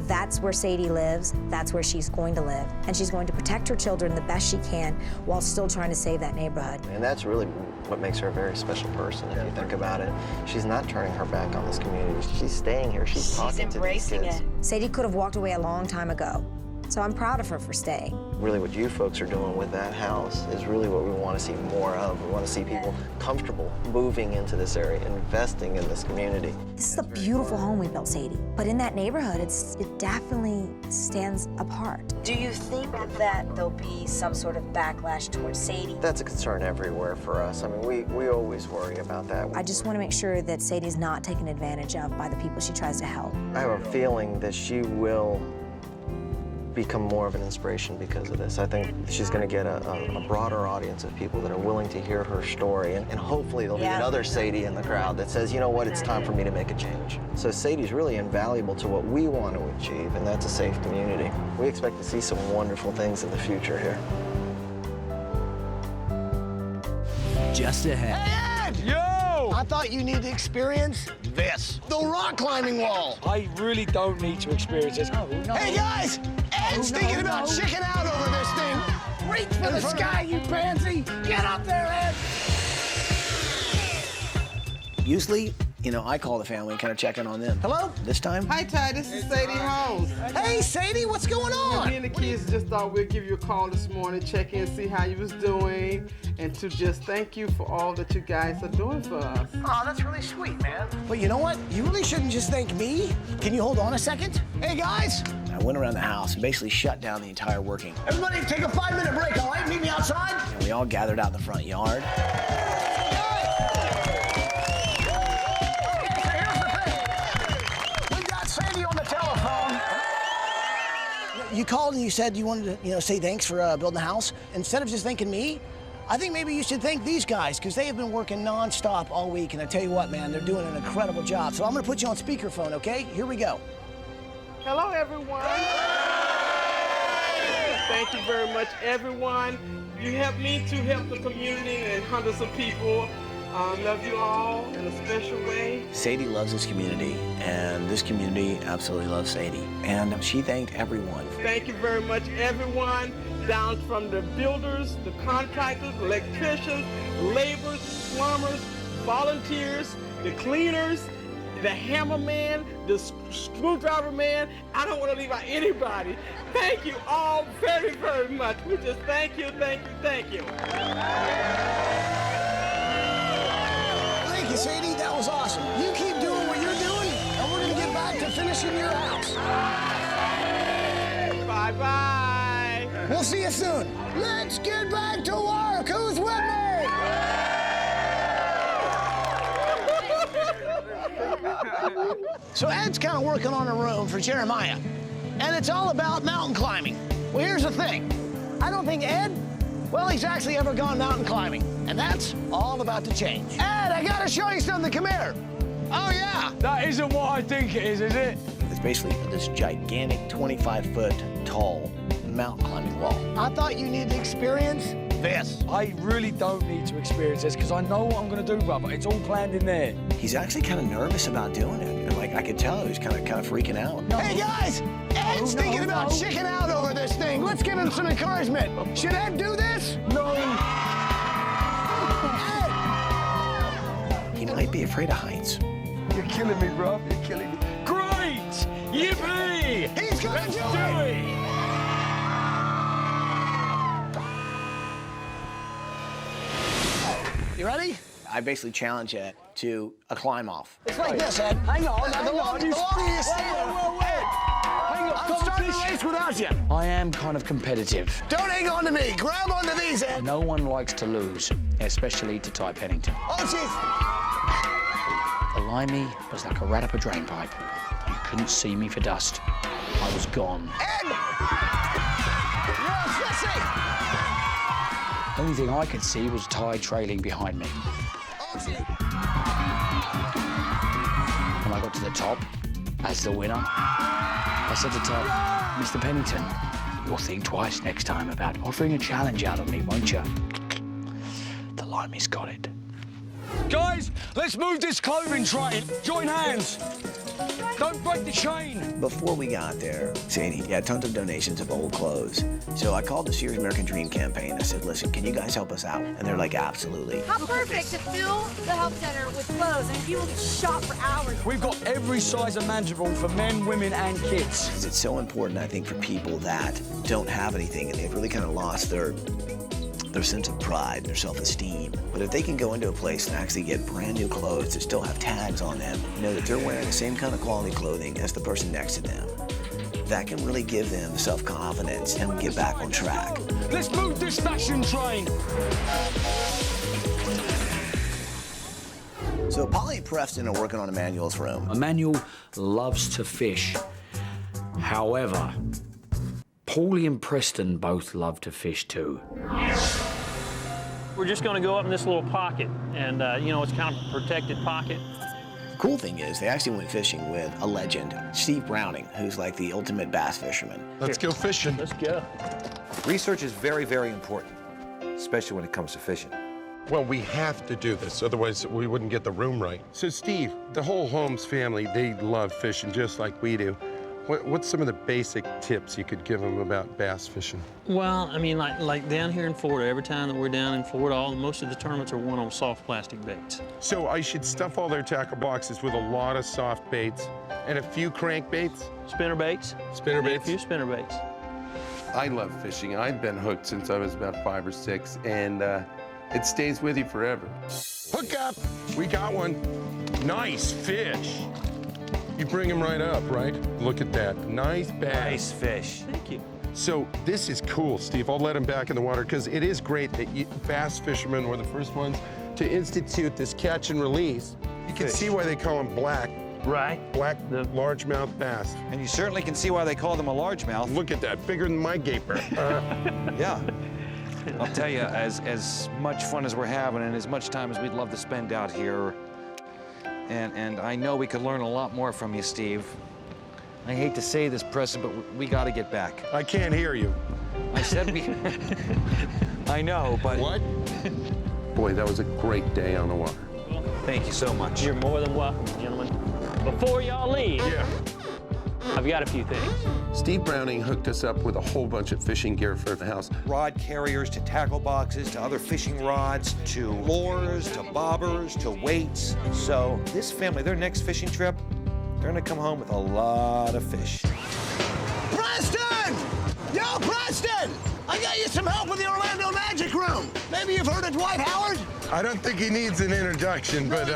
That's where Sadie lives, that's where she's going to live, and she's going to protect her children the best she can while still trying to save that neighborhood. And that's really what makes her a very special person, if you think about it. She's not turning her back on this community. She's staying here, she's talking to these kids. Sadie could have walked away a long time ago, so I'm proud of her for staying. Really what you folks are doing with that house is really what we want to see more of. We want to see people comfortable moving into this area, investing in this community. This is a beautiful home we built, Sadie, but in that neighborhood, it definitely stands apart. Do you think that there'll be some sort of backlash towards Sadie? That's a concern everywhere for us. I mean, we always worry about that. I just want to make sure that Sadie's not taken advantage of by the people she tries to help. I have a feeling that she will become more of an inspiration because of this. I think she's going to get a broader audience of people that are willing to hear her story, and hopefully there'll be another Sadie in the crowd that says, you know what, it's time for me to make a change. So Sadie's really invaluable to what we want to achieve, and that's a safe community. We expect to see some wonderful things in the future here. Just ahead. Yo! I thought you needed to experience this. The rock climbing wall. I really don't need to experience this. Oh, no. Hey, guys! Ed's thinking about checking out over this thing. Reach for the sky, you pansy! Get up there, Ed! Usually, you know, I call the family and kind of check in on them. Hello? This time? Hi, Ty. This is Sadie Holmes. Hey, Sadie, what's going on? Me and the kids just thought we'd give you a call this morning, check in, see how you was doing, and to just thank you for all that you guys are doing for us. Oh, that's really sweet, man. But you know what? You really shouldn't just thank me. Can you hold on a second? Hey, guys! I went around the house and basically shut down the entire working. Everybody take a 5-minute break, all right? Meet me outside. And we all gathered out in the front yard. You called and you said you wanted to, say thanks for building the house. Instead of just thanking me, I think maybe you should thank these guys because they have been working nonstop all week. And I tell you what, man, they're doing an incredible job. So I'm going to put you on speakerphone, okay? Here we go. Hello, everyone. Thank you very much, everyone. You helped me to help the community and hundreds of people. Love you all in a special way. Sadie loves this community, and this community absolutely loves Sadie. And she thanked everyone. Thank you very much, everyone, down from the builders, the contractors, electricians, laborers, plumbers, volunteers, the cleaners, the hammer man, the screwdriver man. I don't want to leave out anybody. Thank you all very, very much. We just thank you, thank you, thank you. Thank you, Sadie. That was awesome. You keep doing what you're doing, and we're going to get back to finishing your house. Bye-bye. We'll see you soon. Let's get back to work. Who's with me? So Ed's kind of working on a room for Jeremiah, and it's all about mountain climbing. Well, here's the thing. I don't think Ed, well, he's actually ever gone mountain climbing, and that's all about to change. Ed, I gotta show you something. Come here. Oh, yeah. That isn't what I think it is it? It's basically this gigantic 25-foot tall mountain climbing wall. I thought you needed to experience this. I really don't need to experience this because I know what I'm going to do, brother. It's all planned in there. He's actually kind of nervous about doing it. Like, I could tell he was kind of freaking out. No. Hey, guys! Ed's thinking about checking out over this thing. Let's give him some encouragement. Should Ed do this? No. Ed! He might be afraid of heights. You're killing me, bro. You're killing me. Great! Yippee! He's gonna Let's do it! You ready? I basically challenge Ed to a climb off. It's like Wait. this, Ed. Hang on, The hang longer on. you stay there. Hang on, I'm starting the race without you. I am kind of competitive. Don't hang on to me. Grab onto these, Ed. No one likes to lose, especially to Ty Pennington. Oh, jeez. The limey was like a rat up a drain pipe. You couldn't see me for dust. I was gone. Ed! Yes, let's see. The only thing I could see was Ty trailing behind me. Oh, gee. When I got to the top, as the winner, I said to Ty, Mr. Pennington, you'll think twice next time about offering a challenge out of me, won't you? The limey's got it. Guys, let's move this clothing train. Join hands. Don't break the chain. Before we got there, Sadie had tons of donations of old clothes. So I called the Sears American Dream campaign. I said, listen, can you guys help us out? And they're like, absolutely. How perfect to fill the help center with clothes and people can shop for hours. We've got every size imaginable for men, women, and kids. Because it's so important, I think, for people that don't have anything and they've really kind of lost their sense of pride, their self-esteem. But if they can go into a place and actually get brand new clothes that still have tags on them, know that they're wearing the same kind of quality clothing as the person next to them, that can really give them self-confidence and get back on track. Let's move this fashion train. So Polly and Preston are working on Emmanuel's room. Emmanuel loves to fish. However, Paulie and Preston both love to fish too. We're just going to go up in this little pocket, and it's kind of a protected pocket. The cool thing is they actually went fishing with a legend, Steve Browning, who's like the ultimate bass fisherman. Let's go fishing. Let's go. Research is very, very important, especially when it comes to fishing. Well, we have to do this, otherwise we wouldn't get the room right. So, Steve, the whole Holmes family, they love fishing just like we do. What's some of the basic tips you could give them about bass fishing? Well, I mean, like down here in Florida, every time that we're down in Florida, most of the tournaments are won on soft plastic baits. So I should stuff all their tackle boxes with a lot of soft baits and a few crankbaits? Spinner baits. Spinner baits? A few spinner baits. I love fishing. I've been hooked since I was about 5 or 6, and it stays with you forever. Hook up! We got one. Nice fish. You bring him right up, right? Look at that. Nice bass. Nice fish. Thank you. So this is cool, Steve. I'll let him back in the water because it is great that bass fishermen were the first ones to institute this catch and release. You can see why they call them black. Right. Black largemouth bass. And you certainly can see why they call them a largemouth. Look at that, bigger than my gaper. Yeah. I'll tell you, as much fun as we're having and as much time as we'd love to spend out here, and I know we could learn a lot more from you, Steve. I hate to say this, Preston, but we got to get back. I can't hear you. I said we... I know, but... What? Boy, that was a great day on the water. Thank you so much. You're more than welcome, gentlemen. Before y'all leave, I've got a few things. Steve Browning hooked us up with a whole bunch of fishing gear for the house. Rod carriers to tackle boxes to other fishing rods to lures to bobbers to weights. So this family, their next fishing trip, they're gonna come home with a lot of fish. Preston! Yo, Preston! I got you some help with the Orlando Magic Room. Maybe you've heard of Dwight Howard? I don't think he needs an introduction, but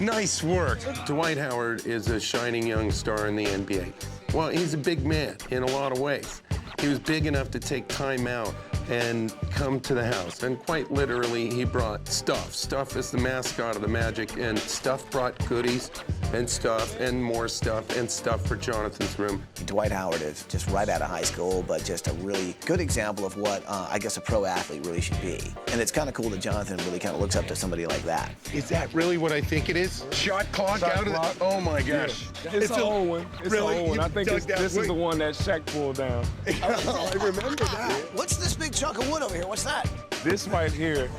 nice work. Dwight Howard is a shining young star in the NBA. Well, he's a big man in a lot of ways. He was big enough to take time out and come to the house. And quite literally, he brought stuff. Stuff is the mascot of the Magic, and Stuff brought goodies and stuff and more stuff and stuff for Jonathan's room. Dwight Howard is just right out of high school, but just a really good example of what I guess a pro athlete really should be. And it's kind of cool that Jonathan really kind of looks up to somebody like that. Is that really what I think it is? Shot clock out of the... Oh, my gosh. Yeah. It's an old one. It's really? an old one. I think this is the one that Shaq pulled down. Oh, I remember that. What's this big chunk of wood over here? What's that? This right here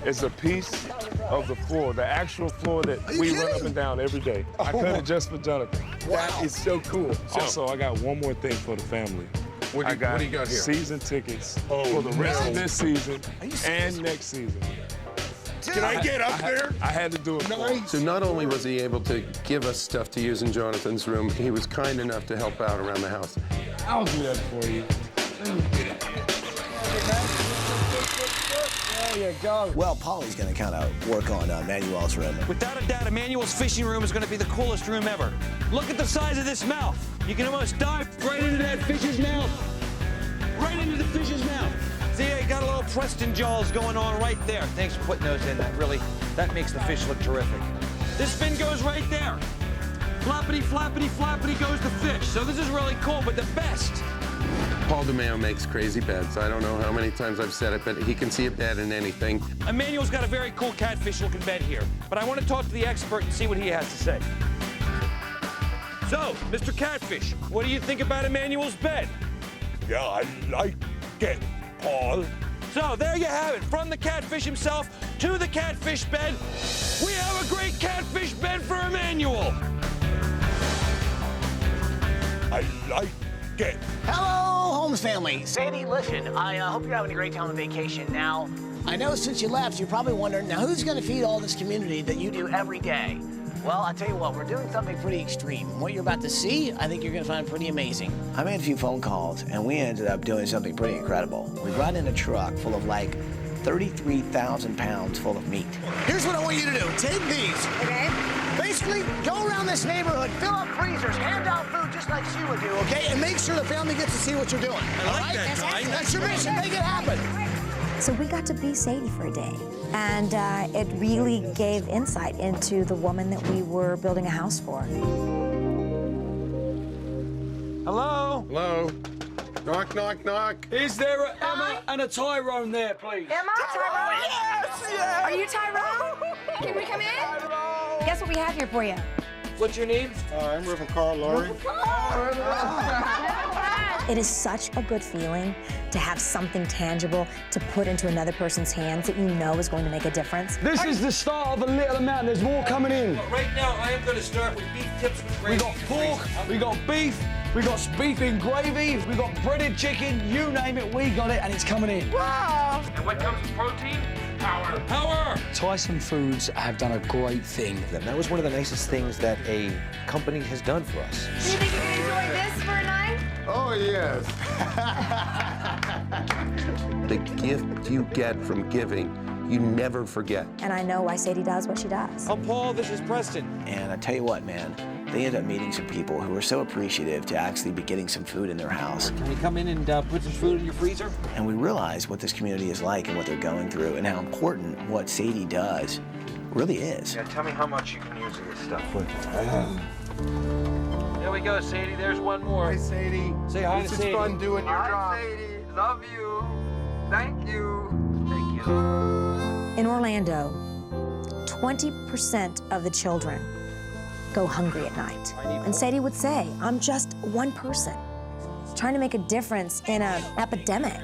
is a piece of the floor, the actual floor that we run up and down every day. I cut it just for Jonathan. Wow. That is so cool. Also, I got one more thing for the family. What do you got here? Season tickets for the rest of this season and next season. Can I get up there? I had to do it. Nice. So not only was he able to give us stuff to use in Jonathan's room, he was kind enough to help out around the house. I'll do that for you. There you go. Well, Polly's going to kind of work on Manuel's room. Without a doubt, Emmanuel's fishing room is going to be the coolest room ever. Look at the size of this mouth. You can almost dive right into that fish's mouth. Right into the fish's mouth. See, you got a little Preston jaws going on right there. Thanks for putting those in. That makes the fish look terrific. This fin goes right there. Floppity, flappity, flappity goes the fish. So this is really cool, but the best. Paul DeMeo makes crazy beds. I don't know how many times I've said it, but he can see a bed in anything. Emmanuel's got a very cool catfish-looking bed here, but I want to talk to the expert and see what he has to say. So, Mr. Catfish, what do you think about Emmanuel's bed? Yeah, I like it, Paul. So, there you have it. From the catfish himself to the catfish bed, we have a great catfish bed for Emmanuel. I like it. Hello, Holmes family. Sadie, listen, I hope you're having a great time on vacation. Now, I know since you left, you're probably wondering, now who's going to feed all this community that you do every day? Well, I'll tell you what, we're doing something pretty extreme. What you're about to see, I think you're going to find pretty amazing. I made a few phone calls, and we ended up doing something pretty incredible. We brought in a truck full of, like, 33,000 pounds full of meat. Here's what I want you to do. Take these. Okay. Basically, go around this neighborhood, fill up freezers, hand out food just like she would do, okay? And make sure the family gets to see what you're doing. I like that, Ty. That's your mission. Make it happen. So we got to be Sadie for a day, and it really gave insight into the woman that we were building a house for. Hello? Hello? Knock, knock, knock. Is there a Emma and a Tyrone there, please? Emma, Tyrone? Yes! Are you Tyrone? Can we come in? Tyrone. Guess what we have here for you? What's your name? I'm Reverend Carl Laurie. It is such a good feeling to have something tangible to put into another person's hands that you know is going to make a difference. This is the start of a little amount. There's more coming in. Right now, I am going to start with beef tips with gravy. We got pork, we got beef, we got beef in gravy, we got breaded chicken, you name it, we got it, and it's coming in. Wow! And what comes with protein? Power. Power! Tyson Foods have done a great thing. That was one of the nicest things that a company has done for us. Do you think you can enjoy this for a night? Oh, yes. The gift you get from giving, you never forget. And I know why Sadie does what she does. I'm Paul, this is Preston. And I tell you what, man, they ended up meeting some people who were so appreciative to actually be getting some food in their house. Can we come in and put some food in your freezer? And we realized what this community is like and what they're going through and how important what Sadie does really is. Yeah, tell me how much you can use of this stuff. There we go, Sadie. There's one more. Hi, Sadie. Say hi to Sadie. It's fun doing your job. Sadie. Love you. Thank you. Thank you. In Orlando, 20% of the children go hungry at night. And Sadie would say, I'm just one person trying to make a difference in an epidemic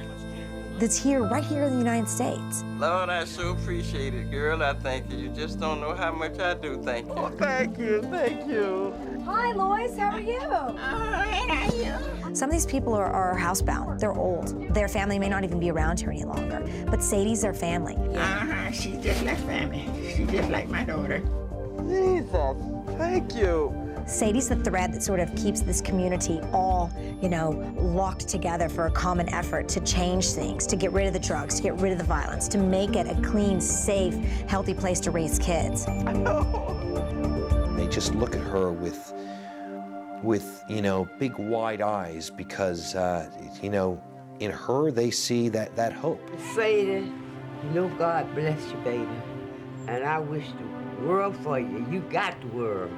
that's here, right here in the United States. Lord, I so appreciate it, girl. I thank you. You just don't know how much I do thank you. Oh, thank you. Thank you. Hi, Lois. How are you? How are you? Some of these people are housebound. They're old. Their family may not even be around here any longer. But Sadie's their family. She's just like family. She's just like my daughter. Jesus, thank you. Sadie's the thread that sort of keeps this community all, locked together for a common effort to change things, to get rid of the drugs, to get rid of the violence, to make it a clean, safe, healthy place to raise kids. And they just look at her with big wide eyes because, in her they see that hope. Sadie, God bless you, baby. And I wish the world for you. You got the world.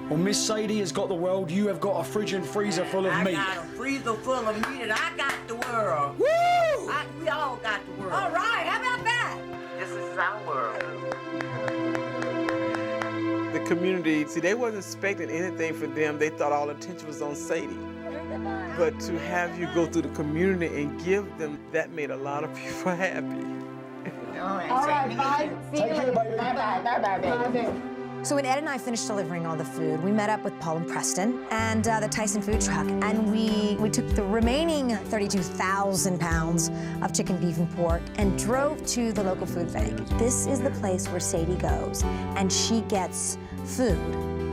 Well, Miss Sadie has got the world. You have got a fridge and freezer full of meat. I got a freezer full of meat, and I got the world. Woo! We all got the world. All right, how about that? This is our world. The community, see, they wasn't expecting anything for them. They thought all attention was on Sadie. But to have you go through the community and give them, that made a lot of people happy. All right, bye. See you later. Bye-bye, baby. So when Ed and I finished delivering all the food, we met up with Paul and Preston and the Tyson food truck, and we took the remaining 32,000 pounds of chicken, beef, and pork and drove to the local food bank. This is the place where Sadie goes, and she gets food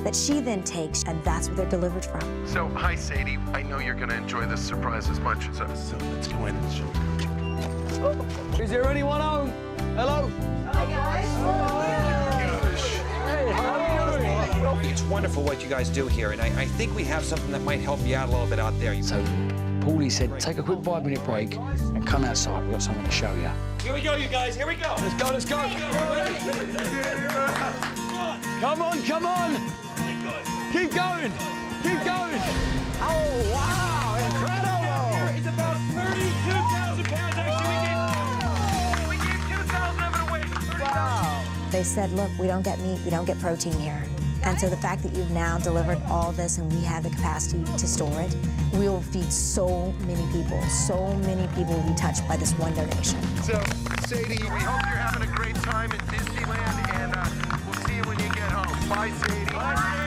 that she then takes, and that's where they're delivered from. So, hi, Sadie. I know you're going to enjoy this surprise as much as us, so let's go in and show you. Is there anyone home? Hello? Hi, guys. Hey, how are you? It's wonderful what you guys do here, and I think we have something that might help you out a little bit out there. So, Paulie said, take a quick 5-minute break and come outside. We've got something to show you. Here we go, you guys. Here we go. Let's go, let's go. Come on, come on. Keep going. Keep going. Oh, wow. Incredible. It's about 32,000 pounds. Actually, we gave 2,000 of it away. Wow. They said, look, we don't get meat, we don't get protein here. And so the fact that you've now delivered all this and we have the capacity to store it, we will feed so many people. So many people will be touched by this one donation. So, Sadie, we hope you're having a great time in Disneyland, and we'll see you when you get home. Bye, Sadie. Bye, Sadie.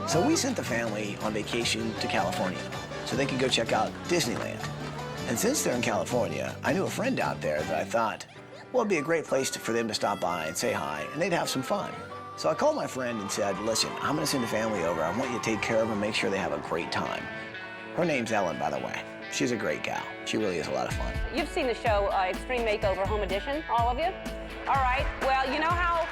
So we sent the family on vacation to California so they could go check out Disneyland. And since they're in California, I knew a friend out there that I thought, well, it'd be a great place for them to stop by and say hi, and they'd have some fun. So I called my friend and said, listen, I'm gonna send the family over. I want you to take care of them, make sure they have a great time. Her name's Ellen, by the way. She's a great gal. She really is a lot of fun. You've seen the show Extreme Makeover Home Edition, all of you? All right, well, you know how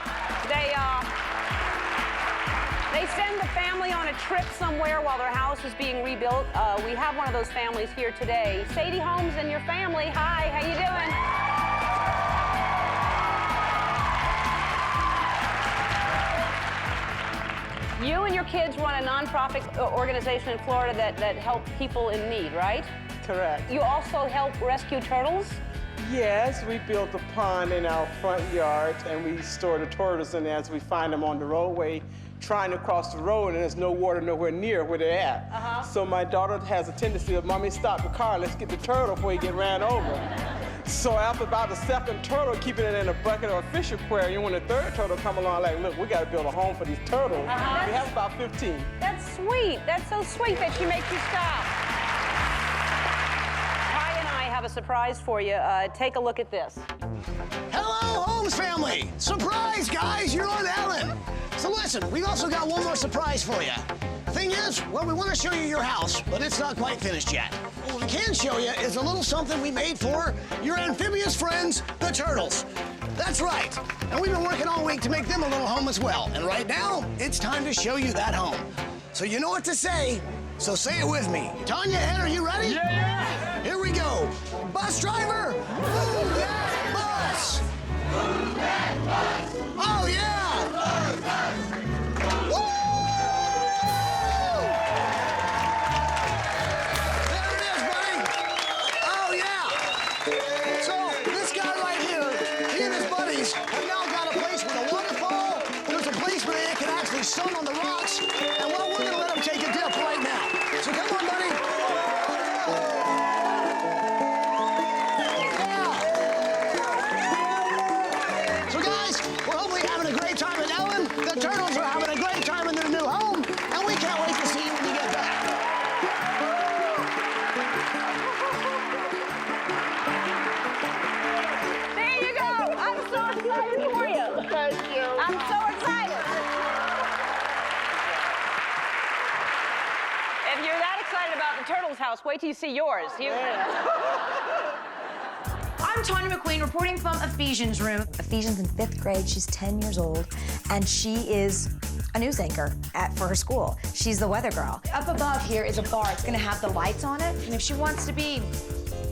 they send the family on a trip somewhere while their house is being rebuilt. We have one of those families here today. Sadie Holmes and your family. Hi, how you doing? You and your kids run a nonprofit organization in Florida that help people in need, right? Correct. You also help rescue turtles? Yes, we built a pond in our front yard and we store the turtles in there as we find them on the roadway trying to cross the road and there's no water nowhere near where they're at. So my daughter has a tendency of, Mommy, stop the car, let's get the turtle before you get ran over. So after about the second turtle, keeping it in a bucket or a fish aquarium, when the third turtle come along, like, look, we got to build a home for these turtles. We have about 15. That's sweet. That's so sweet that she makes you stop. Ty and I have a surprise for you. Take a look at this. Hello, Holmes family! Surprise, guys, you're on Ellen. So listen, we've also got one more surprise for you. Thing is, well, we want to show you your house, but it's not quite finished yet. What we can show you is a little something we made for your amphibious friends, the turtles. That's right. And we've been working all week to make them a little home as well. And right now, it's time to show you that home. So you know what to say, so say it with me. Tanya, Ed, are you ready? Yeah! Here we go. Bus driver, move that bus! Move that bus! Oh, yeah! Move that bus! Woo! There it is, buddy. Oh, yeah. So this guy right here, he and his buddies have now got a place with a waterfall. There's a place where they can actually sun on the rocks. And well, we're going to let them take a dip right now. So come on, buddy. The turtles are having a great time in their new home, and we can't wait to see you when you get back. There you go. I'm so excited for you. Thank you. I'm so excited. If you're that excited about the turtles' house, wait till you see yours. I'm Tanya McQueen reporting from Ephesians Room. Ephesians in 5th grade. She's 10 years old, and she is a news anchor for her school. She's the weather girl. Up above here is a bar. It's gonna have the lights on it, and if she wants to be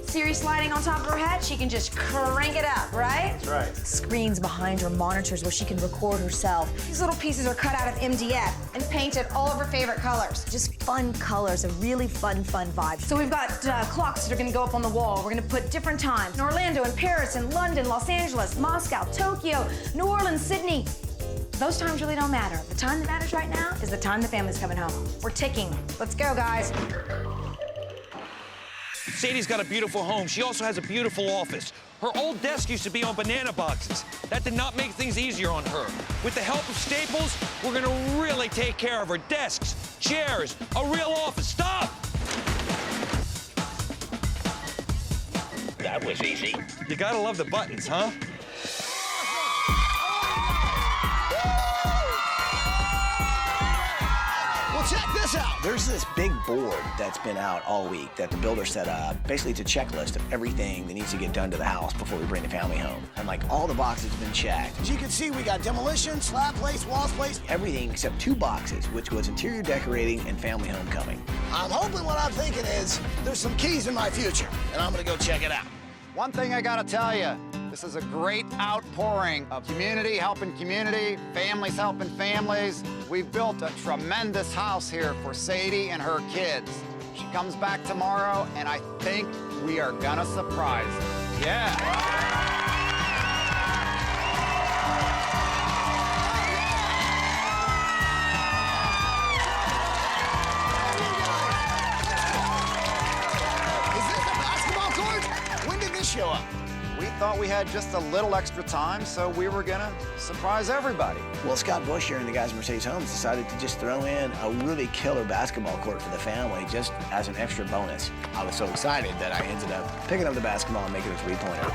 Sirius lighting on top of her head, she can just crank it up, right? That's right. Screens behind her, monitors where she can record herself. These little pieces are cut out of MDF and painted all of her favorite colors. Just fun colors, a really fun vibe. So we've got clocks that are gonna go up on the wall. We're gonna put different times. In Orlando, in Paris, in London, Los Angeles, Moscow, Tokyo, New Orleans, Sydney. Those times really don't matter. The time that matters right now is the time the family's coming home. We're ticking. Let's go, guys. Sadie's got a beautiful home. She also has a beautiful office. Her old desk used to be on banana boxes. That did not make things easier on her. With the help of Staples, we're gonna really take care of her desks, chairs, a real office. Stop! That was easy. You gotta love the buttons, huh? Well, check this out. There's this big board that's been out all week that the builder set up. Basically, it's a checklist of everything that needs to get done to the house before we bring the family home. And like all the boxes have been checked. As you can see, we got demolition, slab place, walls place, everything except 2 boxes, which was interior decorating and family homecoming. I'm hoping what I'm thinking is there's some keys in my future, and I'm gonna go check it out. One thing I gotta tell you, this is a great outpouring of community helping community, families helping families. We've built a tremendous house here for Sadie and her kids. She comes back tomorrow, and I think we are gonna surprise her. Yeah. Show up. We thought we had just a little extra time, so we were gonna surprise everybody. Well, Scott Bush here and the guys at Mercedes Homes decided to just throw in a really killer basketball court for the family just as an extra bonus. I was so excited that I ended up picking up the basketball and making a 3-pointer.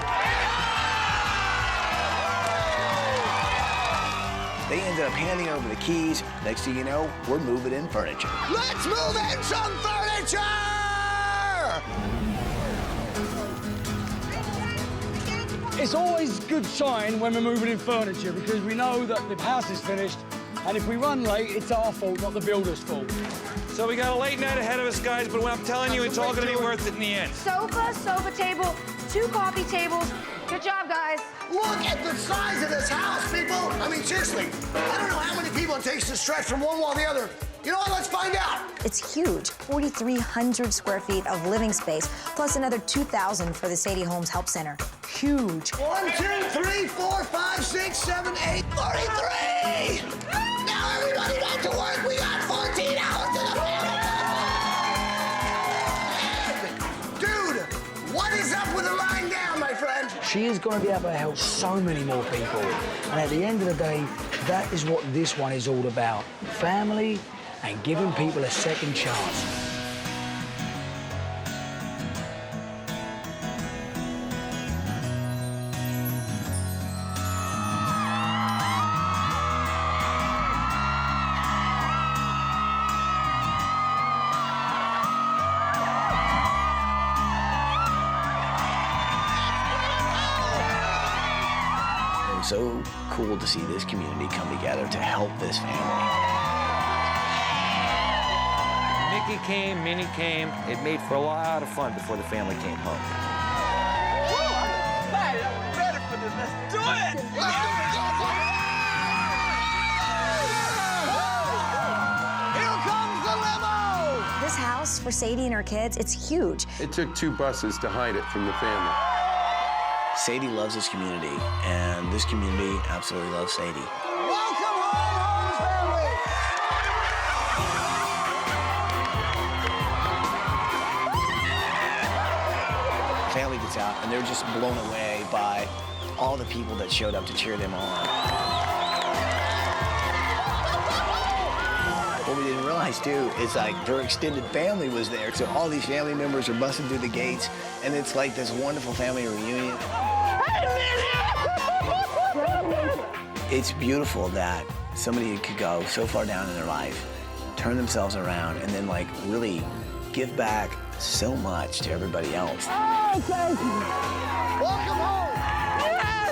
They ended up handing over the keys. Next thing you know, we're moving in furniture. Let's move in some furniture! It's always a good sign when we're moving in furniture because we know that the house is finished, and if we run late, it's our fault, not the builder's fault. So we got a late night ahead of us, guys, but what I'm telling you, it's all gonna be worth it in the end. Sofa table, 2 coffee tables, Good job, guys. Look at the size of this house, people. I mean, seriously, I don't know how many people it takes to stretch from one wall to the other. You know what? Let's find out. It's huge, 4,300 square feet of living space, plus another 2,000 for the Sadie Holmes Help Center. Huge. 1, 2, 3, 4, 5, 6, 7, 8, 43! Now everybody back to work. We got 14 hours to the family. Dude, what is up with the lying down, my friend? She is going to be able to help so many more people. And at the end of the day, that is what this one is all about. Family and giving people a second chance. It was so cool to see this community come together to help this family. Mickey came, Minnie came. It made for a lot of fun before the family came home. I'm ready for this. Let's do it! Here comes the limo! This house for Sadie and her kids, it's huge. It took 2 buses to hide it from the family. Sadie loves this community, and this community absolutely loves Sadie. Welcome home, Holmes family! Family gets out, and they're just blown away by all the people that showed up to cheer them on. What we didn't realize, too, is like her extended family was there. So all these family members are busting through the gates, and it's like this wonderful family reunion. It's beautiful that somebody could go so far down in their life, turn themselves around, and then like really give back so much to everybody else. Oh, thank you. Welcome home. Yes.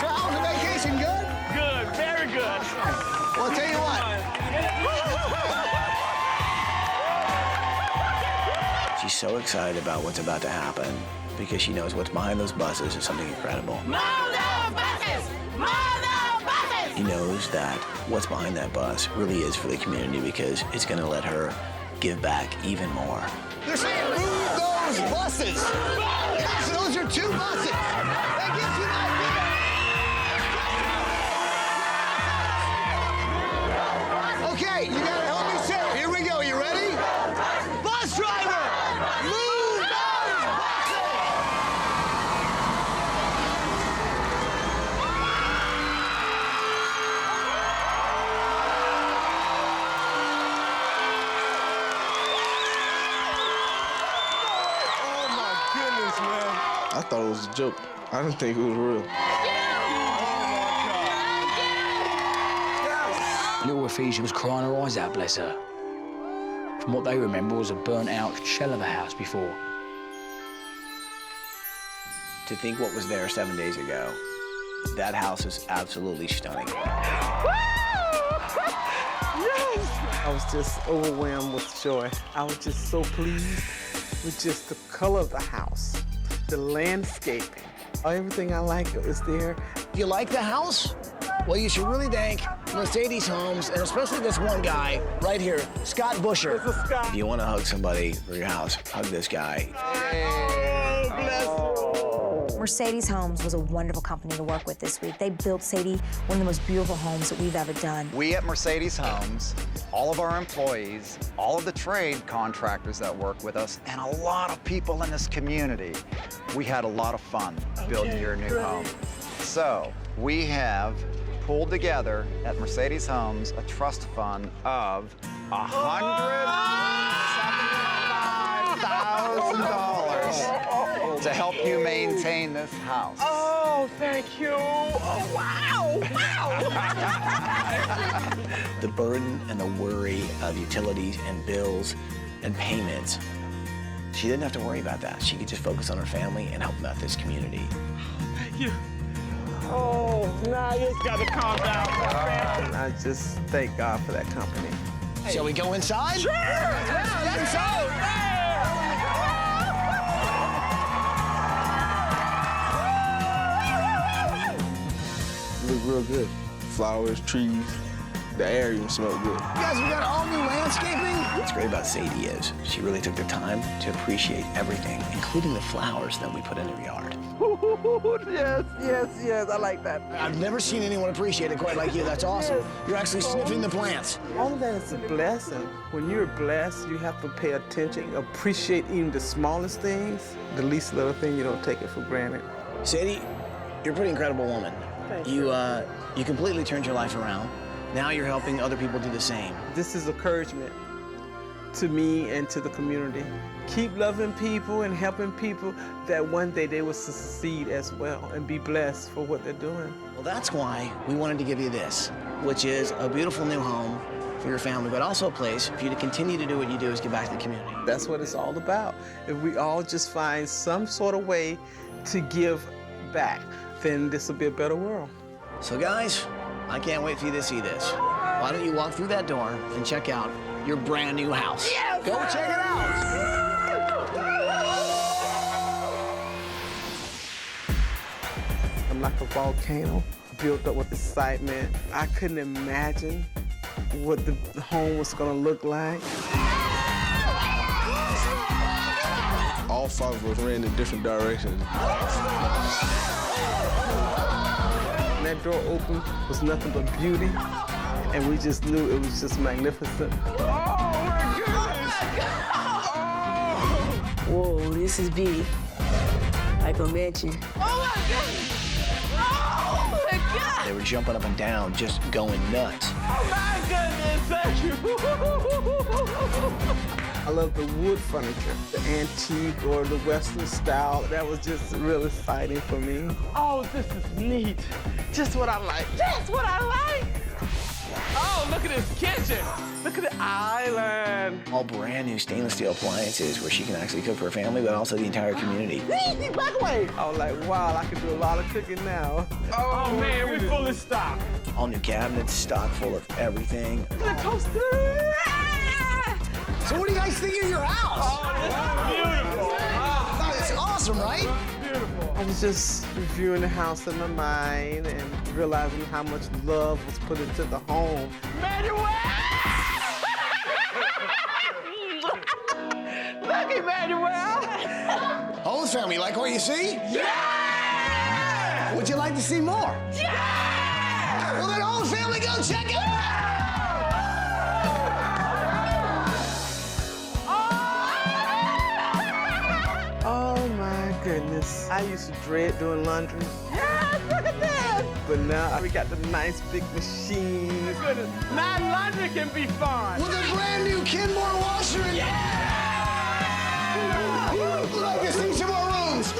So how was the vacation? Good? Good, very good. Well, I'll tell you what. She's so excited about what's about to happen because she knows what's behind those buses is something incredible. She knows that what's behind that bus really is for the community because it's going to let her give back even more. They're saying move those buses. Yes, those are 2 buses. That gives you an idea. Okay, you got to help me say it. Here we go. You ready? Bus driver, move those buses. I thought it was a joke. I didn't think it was real. Little Ephesian was crying her eyes out, bless her. From what they remember was a burnt-out shell of a house before. To think what was there 7 days ago, that house is absolutely stunning. I was just overwhelmed with joy. I was just so pleased with just the color of the house, the landscaping. Everything I like is there. You like the house? Well, you should really thank Mercedes Homes, and especially this one guy right here, Scott Busher. If you want to hug somebody for your house, hug this guy. Oh, bless you. Mercedes Homes was a wonderful company to work with this week. They built Sadie one of the most beautiful homes that we've ever done. We at Mercedes Homes, all of our employees, all of the trade contractors that work with us, and a lot of people in this community, we had a lot of fun building your new home. So we have pulled together at Mercedes Homes a trust fund of $175,000 to help you maintain this house. Oh, thank you. Oh, wow, wow. The burden and the worry of utilities and bills and payments, she didn't have to worry about that. She could just focus on her family and help out this community. Thank you. Oh, now you just got to calm down. I just thank God for that company. Shall we go inside? Sure. Let's go. look real good. Flowers, trees, the air even smelled good. Guys, we got all new landscaping. What's great about Sadie is she really took the time to appreciate everything, including the flowers that we put in her yard. Yes, I like that. I've never seen anyone appreciate it quite like you. That's awesome. You're actually sniffing the plants. All of that is a blessing. When you're blessed, you have to pay attention, appreciate even the smallest things. The least little thing, you don't take it for granted. Sadie, you're a pretty incredible woman. Thank you. You completely turned your life around. Now you're helping other people do the same. This is encouragement to me and to the community. Keep loving people and helping people that one day they will succeed as well and be blessed for what they're doing. Well, that's why we wanted to give you this, which is a beautiful new home for your family, but also a place for you to continue to do what you do is give back to the community. That's what it's all about. If we all just find some sort of way to give back, then this will be a better world. So guys, I can't wait for you to see this. Why don't you walk through that door and check out your brand new house? Yes, go check it out. I'm like a volcano built up with excitement. I couldn't imagine what the home was gonna look like. All 5 of us ran in different directions. When that door opened, was nothing but beauty, and we just knew it was just magnificent. Oh my goodness! Whoa, this is big. Like a mansion. Oh my goodness! Oh my God! They were jumping up and down, just going nuts. Oh my goodness! Thank you! I love the wood furniture, the antique or the Western style. That was just real exciting for me. Oh, this is neat. Just what I like. That's what I like! Oh, look at this kitchen. Look at the island. All brand new stainless steel appliances where she can actually cook for her family, but also the entire community. Back away. I was like, wow, I can do a lot of cooking now. Oh man, we fully stocked. All new cabinets, stock full of everything. The toaster. So what do you guys think of your house? Oh, this is beautiful. Oh, it's awesome, right? Beautiful. I was just reviewing the house in my mind and realizing how much love was put into the home. Manuel! Look at Manuel! Holmes family, like what you see? Yeah! Would you like to see more? Yeah! Well, then Holmes family, go check it out! Oh my goodness. I used to dread doing laundry. Yes, look at this! But now we got the nice big machines. Goodness, now laundry can be fun. With a brand new Kenmore washer and... Yeah! Would like to see some more rooms?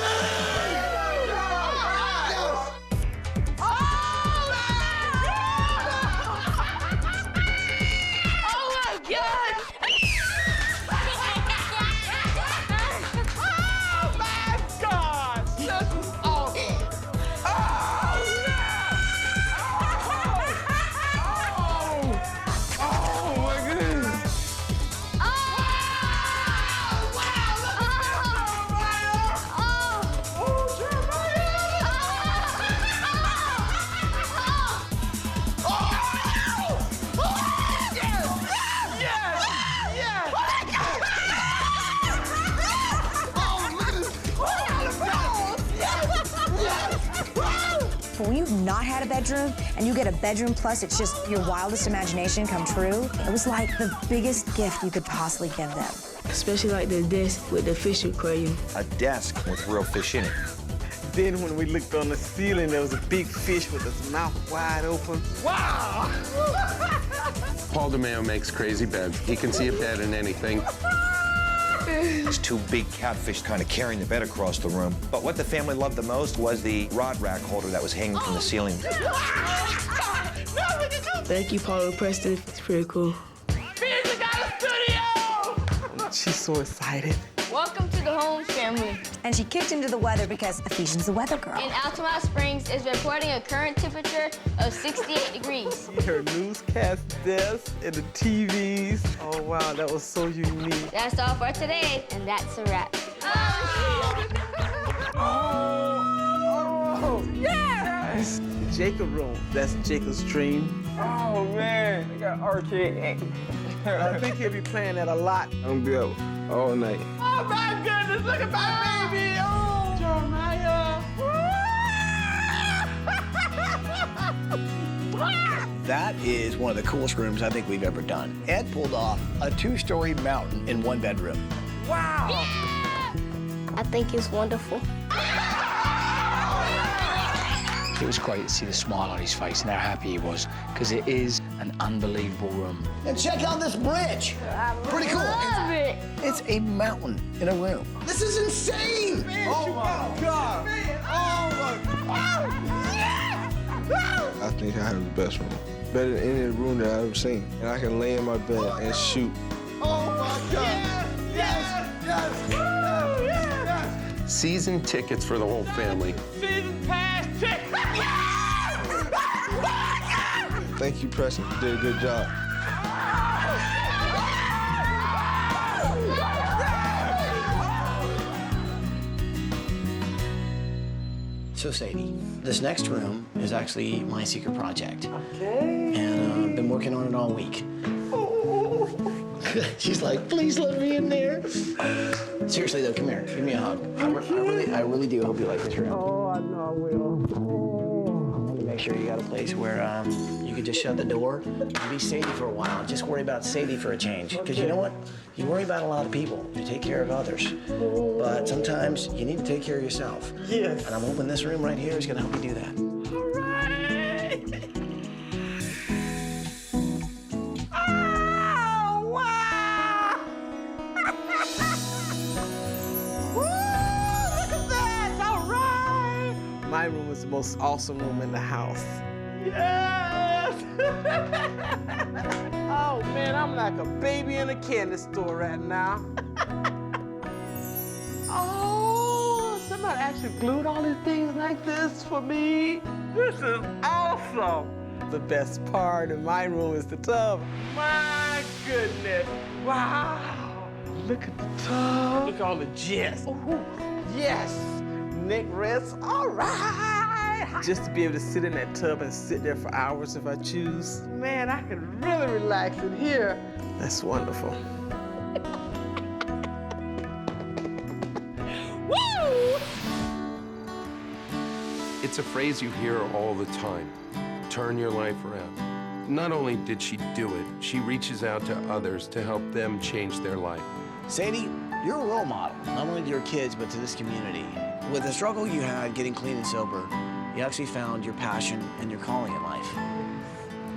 When you've not had a bedroom and you get a bedroom plus, it's just your wildest imagination come true. It was like the biggest gift you could possibly give them. Especially like the desk with the fish aquarium. A desk with real fish in it. Then when we looked on the ceiling, there was a big fish with his mouth wide open. Wow! Paul DeMeo makes crazy beds. He can see a bed in anything. These 2 big catfish kind of carrying the bed across the room. But what the family loved the most was the rod rack holder that was hanging from the ceiling. Thank you, Paul and Preston. It's pretty cool. Pizza got a studio! She's so excited. Welcome to the Holmes family. And she kicked into the weather because Ephesians the weather girl. And Altamonte Springs is reporting a current temperature of 68 degrees. Her newscast desk and the TVs. Oh, wow, that was so unique. That's all for today, and that's a wrap. Oh, yeah! Yes. The Jacob room. That's Jacob's dream. Oh, man. I got arcade. I think he'll be playing that a lot. I'm gonna be up all night. Oh, my goodness. Look at my baby. Oh, Jeremiah. That is one of the coolest rooms I think we've ever done. Ed pulled off a 2-story mountain in 1 bedroom. Wow. Yeah! I think it's wonderful. It was great to see the smile on his face and how happy he was, because it is an unbelievable room. And check out this bridge. Pretty cool. Love it. It's a mountain in a room. This is insane. Oh, my God. Oh, my God. I think I have the best room. Better than any room that I've ever seen. And I can lay in my bed and shoot. Oh, my God. Yes, yes, yes, yes. Season tickets for the whole family. Season pass ticket. Thank you, Preston. You did a good job. So, Sadie, this next room is actually my secret project. Okay. And I've been working on it all week. She's like, please let me in there. Seriously, though, come here. Give me a hug. I really do hope you like this room. Oh, I know I will. Make sure you got a place where you can just shut the door and be Sadie for a while. Just worry about Sadie for a change. Because you know what? You worry about a lot of people. You take care of others. But sometimes you need to take care of yourself. Yes. And I'm hoping this room right here is going to help you do that. All right. Oh, wow. Woo, look at that. All right. My room is the most awesome room in the house. Yes. Oh, man, I'm like a baby in a candy store right now. Oh, somebody actually glued all these things like this for me. This is awesome. The best part of my room is the tub. My goodness. Wow. Look at the tub. Look at all the jets. Ooh, yes. Neck rest. All right. Just to be able to sit in that tub and sit there for hours if I choose. Man, I can really relax in here. That's wonderful. Woo! It's a phrase you hear all the time. Turn your life around. Not only did she do it, she reaches out to others to help them change their life. Sadie, you're a role model, not only to your kids, but to this community. With the struggle you had getting clean and sober, you actually found your passion and your calling in life.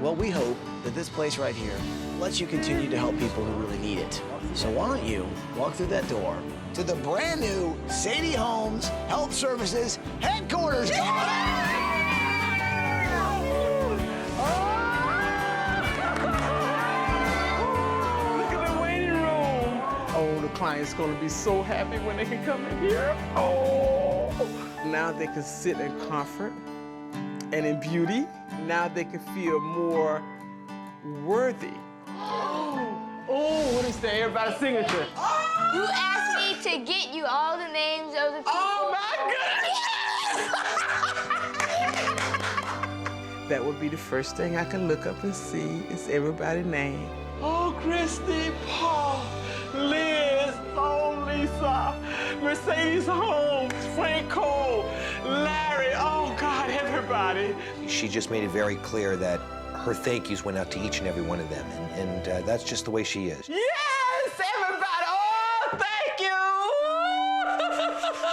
Well, we hope that this place right here lets you continue to help people who really need it. So why don't you walk through that door to the brand new Sadie Holmes Help Services headquarters. Oh, the client's gonna be so happy when they can come in here. Oh, now they can sit in comfort and in beauty. Now they can feel more worthy. Oh, what is that? Everybody's signature. You asked me to get you all the names of the people. Oh my goodness! That would be the first thing I can look up and see is everybody's name. Oh, Christy, Paul, Liz, Lisa, Mercedes Holmes, Frank Cole, Larry, oh God, everybody. She just made it very clear that her thank yous went out to each and every one of them, and that's just the way she is. Yes, everybody, oh, thank you.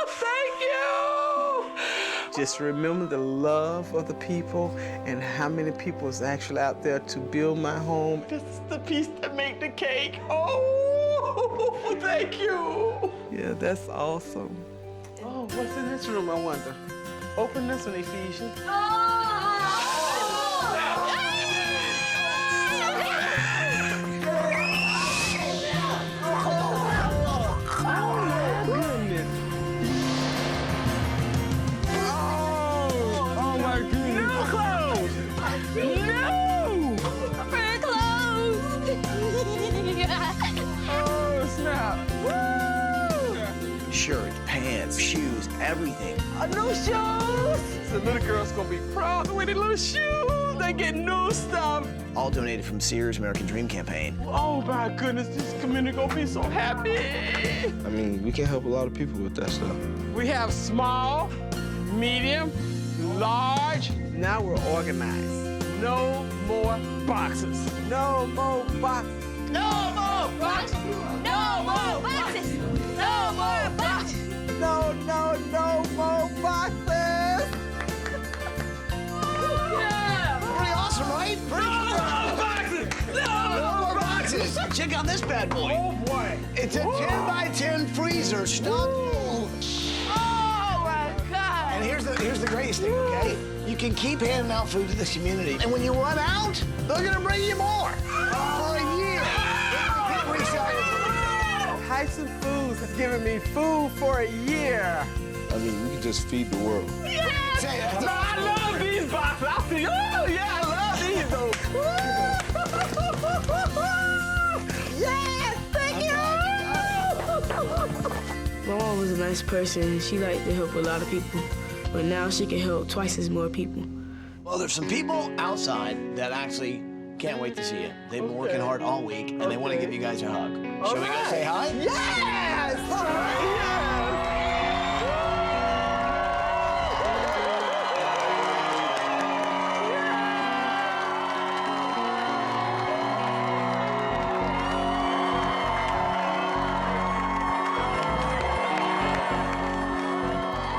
Thank you. Just remember the love of the people and how many people is actually out there to build my home. This is the piece that make the cake. Oh, thank you. Yeah, that's awesome. Oh, what's in this room, I wonder? Open this one, Ephesians. Shirts, pants, shoes, everything. New shoes! The little girl's gonna be proud with the little shoes. They get new stuff. All donated from Sears American Dream Campaign. Oh my goodness, this community gonna be so happy. I mean, we can help a lot of people with that stuff. We have small, medium, large. Now we're organized. No more boxes. No more boxes. No more boxes! No more boxes! No more boxes! No more boxes! Yeah! Pretty awesome, right? Pretty No more boxes! Check out this bad boy. Oh boy! It's a 10 by 10 freezer stuffed full. Oh my God! And here's the greatest thing, okay? You can keep handing out food to the community, and when you run out, they're gonna bring you more for a year. Tyson Foods has given me food for a year. I mean, we can just feed the world. Yes! No, I love these boxes. I see, oh yeah, I love these though. Yes, thank you! My mom was a nice person. She liked to help a lot of people, but now she can help twice as more people. Well, there's some people outside that actually can't wait to see you. They've been working hard all week, and they want to give you guys a hug. Shall we go say hi? Yes! All right, yes!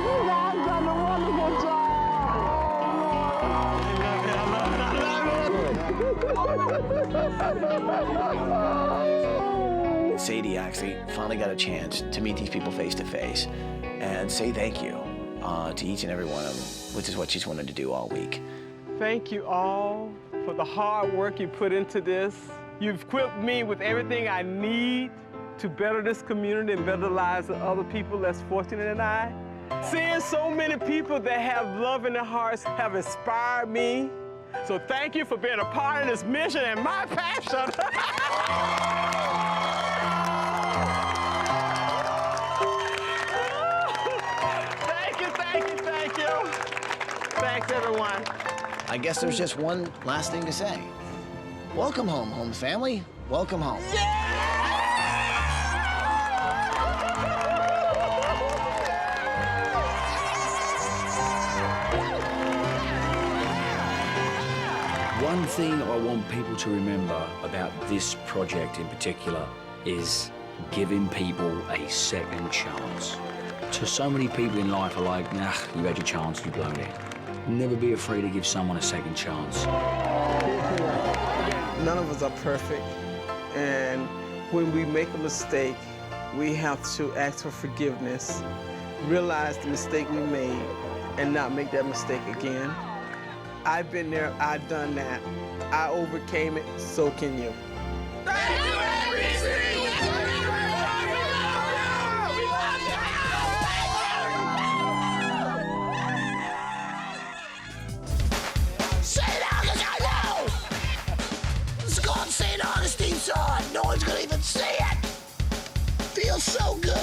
You guys done a wonderful job! Sadie actually finally got a chance to meet these people face to face and say thank you to each and every one of them, which is what she's wanted to do all week. Thank you all for the hard work you put into this. You've equipped me with everything I need to better this community and better the lives of other people less fortunate than I. Seeing so many people that have love in their hearts have inspired me. So thank you for being a part of this mission and my passion. Thank you. Thanks, everyone. I guess there's just one last thing to say. Welcome home, Holmes family. Welcome home. One thing I want people to remember about this project in particular is giving people a second chance. So many people in life are like, nah, you had your chance, you blown it. Never be afraid to give someone a second chance. None of us are perfect, and when we make a mistake, we have to ask for forgiveness, realize the mistake we made, and not make that mistake again. I've been there, I've done that. I overcame it, so can you. St. Augustine's on. No one's gonna even see it. Feels so good.